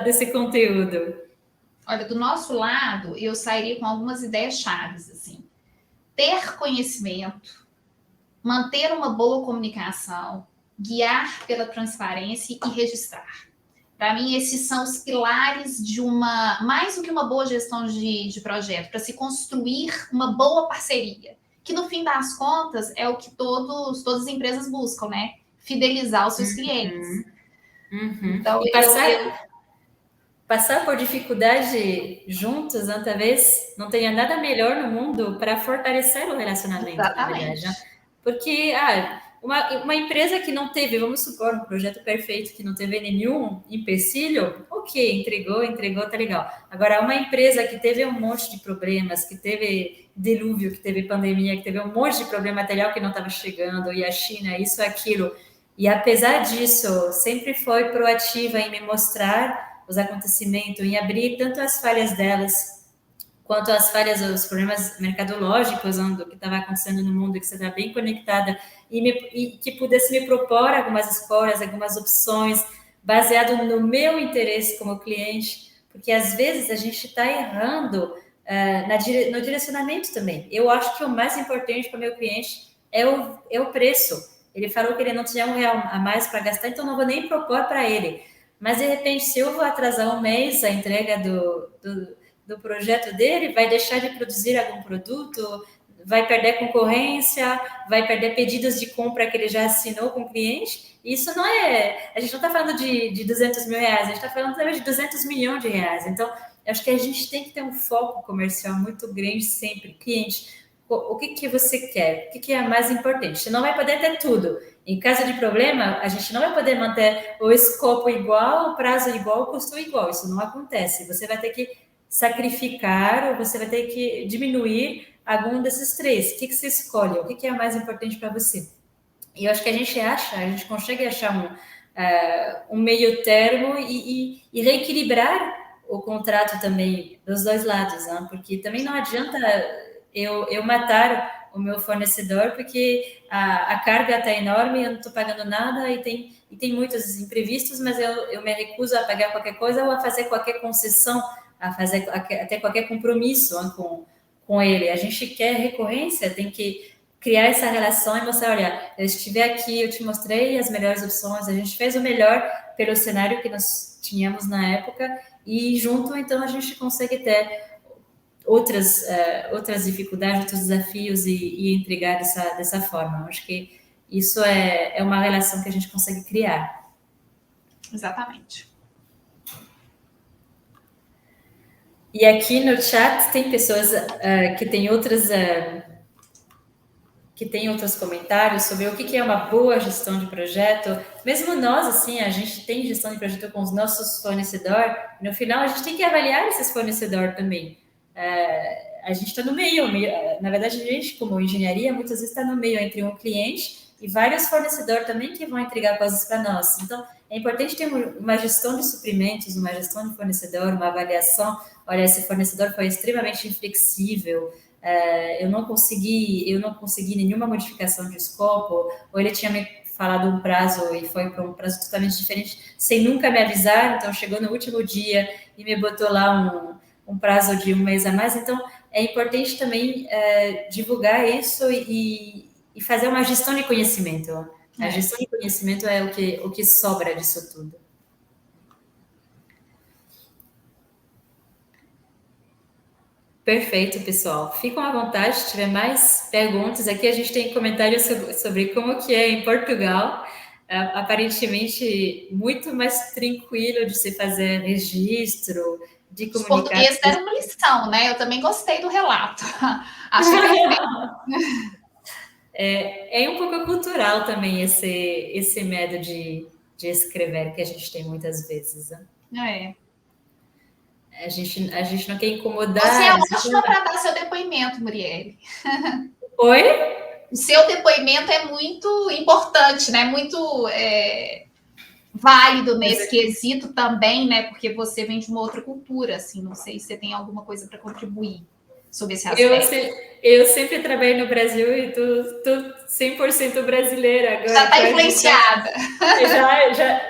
desse conteúdo.
Olha, do nosso lado, eu sairia com algumas ideias chaves, assim. Ter conhecimento, manter uma boa comunicação, guiar pela transparência e registrar. Para mim, esses são os pilares de mais do que uma boa gestão de projeto, para se construir uma boa parceria, que no fim das contas é o que todas as empresas buscam, né? Fidelizar os seus clientes.
Então, e passar por dificuldade juntos, talvez não tenha nada melhor no mundo para fortalecer o relacionamento.
Exatamente.
Na verdade, né? Porque uma empresa que não teve, vamos supor, um projeto perfeito, que não teve nenhum empecilho, ok, entregou, tá legal. Agora, uma empresa que teve um monte de problemas, que teve dilúvio, que teve pandemia, que teve um monte de problema material que não estava chegando, e a China, isso, aquilo, e apesar disso, sempre foi proativa em me mostrar os acontecimentos, em abrir tanto as falhas delas, quanto as falhas, os problemas mercadológicos, do que estava acontecendo no mundo, que você está bem conectada, e que pudesse me propor algumas escolhas, algumas opções, baseado no meu interesse como cliente, porque às vezes a gente está errando no direcionamento também. Eu acho que o mais importante para o meu cliente é o preço. Ele falou que ele não tinha R$1 a mais para gastar, então não vou nem propor para ele. Mas, de repente, se eu vou atrasar um mês a entrega do projeto dele, vai deixar de produzir algum produto, vai perder concorrência, vai perder pedidos de compra que ele já assinou com o cliente. Isso não é... A gente não está falando de R$200 mil, a gente está falando talvez de R$200 milhões. Então, eu acho que a gente tem que ter um foco comercial muito grande sempre. Cliente, o que você quer, o que é mais importante. Você não vai poder ter tudo. Em caso de problema, a gente não vai poder manter o escopo igual, o prazo igual, o custo igual. Isso não acontece. Você vai ter que sacrificar ou você vai ter que diminuir algum desses três. O que você escolhe? O que é mais importante para você? E eu acho que a gente consegue achar um meio termo e reequilibrar o contrato também dos dois lados, né? Porque também não adianta eu matar o meu fornecedor porque a carga está enorme, eu não estou pagando nada e tem muitos imprevistos, mas eu me recuso a pagar qualquer coisa ou a fazer qualquer concessão, a fazer até qualquer compromisso, né, com ele. A gente quer recorrência, tem que criar essa relação e mostrar, olha, eu estive aqui, eu te mostrei as melhores opções, a gente fez o melhor pelo cenário que nós tínhamos na época e junto, então, a gente consegue ter outras dificuldades, outros desafios e entregar dessa forma. Eu acho que isso é uma relação que a gente consegue criar.
Exatamente.
E aqui no chat tem pessoas que têm outros comentários sobre o que é uma boa gestão de projeto. Mesmo nós, assim, a gente tem gestão de projeto com os nossos fornecedores. No final, a gente tem que avaliar esses fornecedores também. A gente está no meio. Na verdade, a gente, como engenharia, muitas vezes está no meio entre um cliente e vários fornecedores também que vão entregar coisas para nós. Então, é importante ter uma gestão de suprimentos, uma gestão de fornecedor, uma avaliação. Olha, esse fornecedor foi extremamente inflexível, eu não consegui nenhuma modificação de escopo, ou ele tinha me falado um prazo e foi para um prazo totalmente diferente, sem nunca me avisar, então chegou no último dia e me botou lá um prazo de 1 mês a mais. Então, é importante também divulgar isso e fazer uma gestão de conhecimento. A gestão de conhecimento é o que sobra disso tudo. Perfeito, pessoal. Ficam à vontade, se tiver mais perguntas. Aqui a gente tem comentários sobre como que é em Portugal. Aparentemente, muito mais tranquilo de se fazer registro, de comunicar.
Os portugueses deram uma lição, né? Eu também gostei do relato. Acho que
é um pouco cultural também esse medo de escrever que a gente tem muitas vezes. Né? A gente não quer incomodar.
Você é ótima para dar seu depoimento, Murielle.
Oi?
O seu depoimento é muito importante, né? Muito válido nesse quesito também, né? Porque você vem de uma outra cultura, assim. Não sei se você tem alguma coisa para contribuir sobre esse aspecto.
Eu sempre trabalhei no Brasil e tô 100% brasileira agora.
Já está influenciada.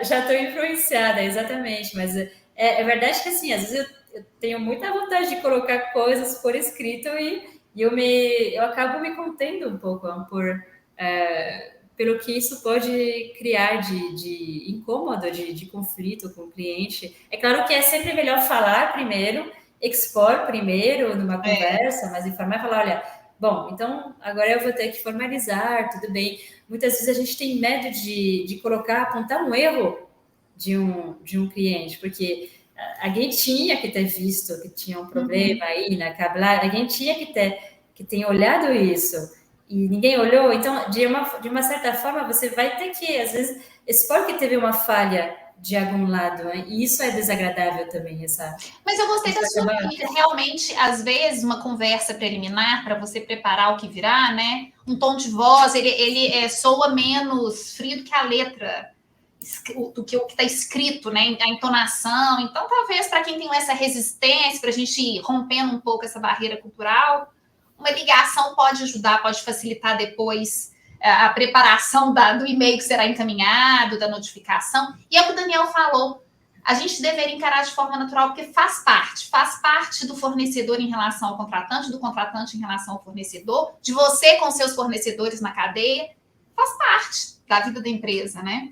Já estou influenciada, exatamente. Mas é verdade que, assim, às vezes eu tenho muita vontade de colocar coisas por escrito e eu acabo me contendo um pouco pelo que isso pode criar de incômodo, de conflito com o cliente. É claro que é sempre melhor falar primeiro, expor primeiro numa conversa, mas informar e falar, olha, bom, então agora eu vou ter que formalizar, tudo bem. Muitas vezes a gente tem medo de apontar um erro de um cliente, porque alguém tinha que ter visto que tinha um problema aí na cablagem, alguém tinha que ter olhado isso, e ninguém olhou. Então, de uma certa forma, você vai ter que, às vezes, expor que teve uma falha de algum lado, né? E isso é desagradável também,
Mas eu gostei da sua dica. Realmente, às vezes, uma conversa preliminar para você preparar o que virá, né? Um tom de voz, ele soa menos frio do que a letra, do que o que está escrito, né? A entonação. Então, talvez, para quem tem essa resistência, para a gente ir rompendo um pouco essa barreira cultural, uma ligação pode ajudar, pode facilitar depois a preparação do e-mail que será encaminhado, da notificação. E é o que o Daniel falou, a gente deveria encarar de forma natural, porque faz parte do fornecedor em relação ao contratante, do contratante em relação ao fornecedor, de você com seus fornecedores na cadeia, faz parte da vida da empresa, né?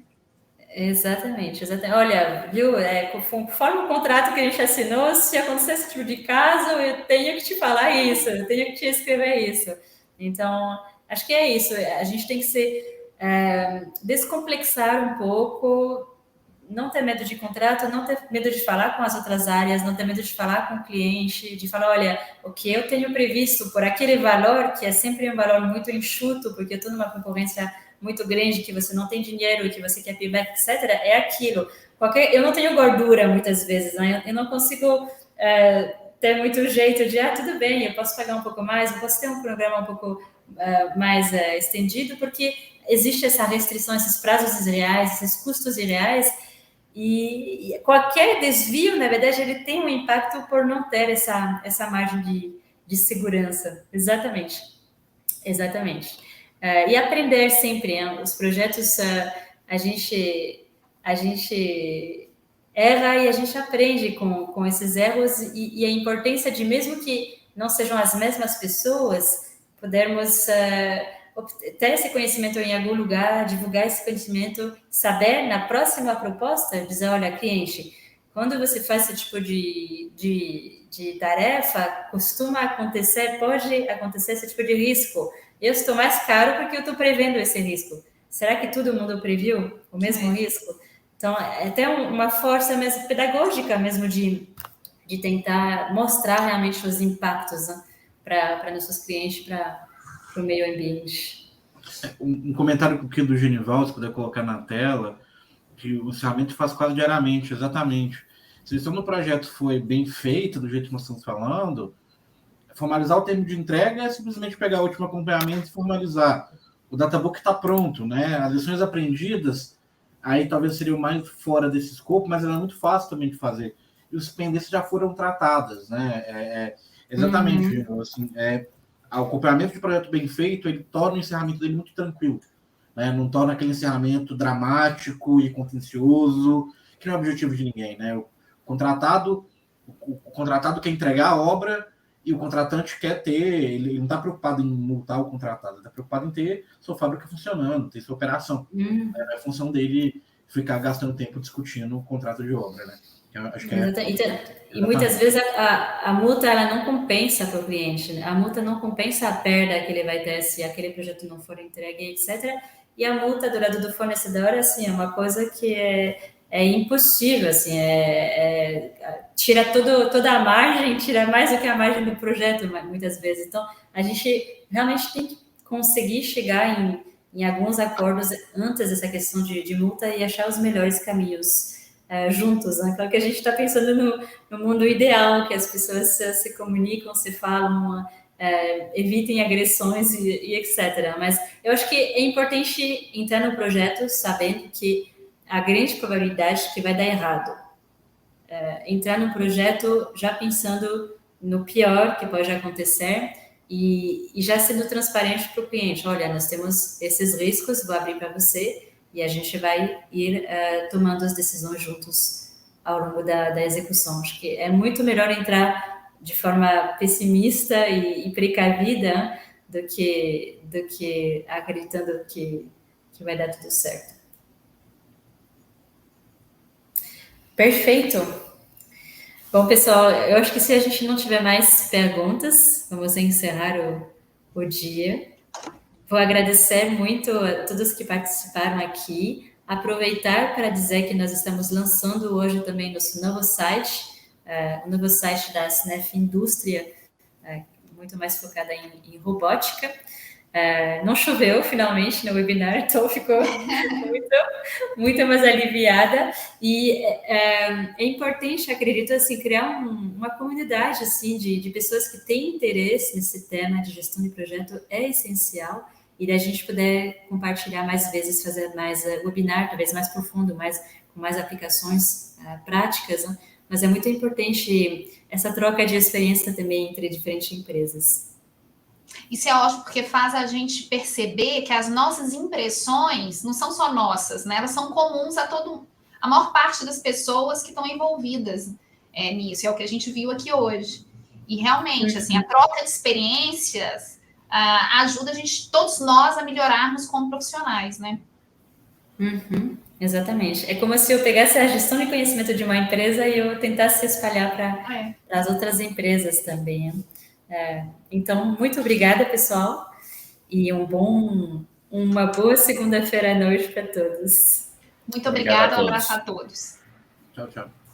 Exatamente. Olha, viu, conforme o contrato que a gente assinou, se acontecer esse tipo de caso, eu tenho que te falar isso, eu tenho que te escrever isso. Então, acho que é isso. A gente tem que descomplexar um pouco não ter medo de contrato, não ter medo de falar com as outras áreas, não ter medo de falar com o cliente, de falar, olha, o que eu tenho previsto por aquele valor, que é sempre um valor muito enxuto, porque eu estou numa concorrência muito grande, que você não tem dinheiro, que você quer payback, etc., é aquilo. Eu não tenho gordura, muitas vezes, né? Eu não consigo ter muito jeito de, tudo bem, eu posso pagar um pouco mais, eu posso ter um programa um pouco mais estendido, porque existe essa restrição, esses prazos irreais, esses custos irreais, e qualquer desvio, na verdade, ele tem um impacto por não ter essa margem de segurança. Exatamente. E aprender sempre, né? Os projetos, a gente erra e a gente aprende com esses erros, e a importância de, mesmo que não sejam as mesmas pessoas, podermos ter esse conhecimento em algum lugar, divulgar esse conhecimento, saber na próxima proposta, dizer, olha, cliente, quando você faz esse tipo de tarefa, pode acontecer esse tipo de risco. Eu estou mais caro porque eu estou prevendo esse risco. Será que todo mundo previu o mesmo risco? Então, é até uma força mesmo pedagógica mesmo de tentar mostrar realmente os impactos, né, para nossos clientes, para o meio ambiente.
Um comentário aqui do Genival, se puder colocar na tela, que o encerramento faz quase diariamente, exatamente. Se no projeto foi bem feito, do jeito que nós estamos falando, formalizar o termo de entrega é simplesmente pegar o último acompanhamento e formalizar. O databook está pronto, né? As lições aprendidas, aí talvez seriam mais fora desse escopo, mas ela é muito fácil também de fazer. E os pendências já foram tratadas, né? Exatamente. Assim, o acompanhamento de projeto bem feito, ele torna o encerramento dele muito tranquilo, né? Não torna aquele encerramento dramático e contencioso, que não é o objetivo de ninguém, né? O contratado quer entregar a obra, e o contratante quer ter, ele não está preocupado em multar o contratado, ele está preocupado em ter sua fábrica funcionando, ter sua operação. É a função dele ficar gastando tempo discutindo o contrato de obra, né? Eu acho que
e muitas vezes a multa, ela não compensa para o cliente, né? A multa não compensa a perda que ele vai ter se aquele projeto não for entregue, etc. E a multa do lado do fornecedor, assim, é uma coisa que é impossível, assim, tira toda a margem, tira mais do que a margem do projeto, muitas vezes. Então, a gente realmente tem que conseguir chegar em alguns acordos antes dessa questão de multa e achar os melhores caminhos juntos, né? Claro que a gente está pensando no mundo ideal, que as pessoas se comunicam, se falam, evitem agressões e etc. Mas eu acho que é importante entrar no projeto sabendo que a grande probabilidade que vai dar errado. Entrar no projeto já pensando no pior que pode acontecer e já sendo transparente para o cliente. Olha, nós temos esses riscos, vou abrir para você e a gente vai ir tomando as decisões juntos ao longo da execução. Acho que é muito melhor entrar de forma pessimista e precavida do que acreditando que vai dar tudo certo. Perfeito. Bom, pessoal, eu acho que se a gente não tiver mais perguntas, vamos encerrar o dia. Vou agradecer muito a todos que participaram aqui. Aproveitar para dizer que nós estamos lançando hoje também nosso novo site, o novo site da SNEF Indústria, muito mais focada em robótica. Não choveu finalmente no webinar, então ficou muito mais aliviada. E é importante, acredito, assim, criar uma comunidade assim, de pessoas que têm interesse nesse tema de gestão de projeto é essencial. E da gente poder compartilhar mais vezes, fazer mais webinar, talvez mais profundo, com mais aplicações práticas, né? Mas é muito importante essa troca de experiência também entre diferentes empresas.
Isso é ótimo, porque faz a gente perceber que as nossas impressões não são só nossas, né? Elas são comuns a maior parte das pessoas que estão envolvidas nisso. É o que a gente viu aqui hoje. E realmente, assim, a troca de experiências ajuda todos nós a melhorarmos como profissionais, né?
Exatamente. É como se eu pegasse a gestão de conhecimento de uma empresa e eu tentasse espalhar para as outras empresas também. Então, muito obrigada, pessoal, e uma boa segunda-feira à noite para todos.
Muito obrigada, um abraço a todos.
Tchau, tchau.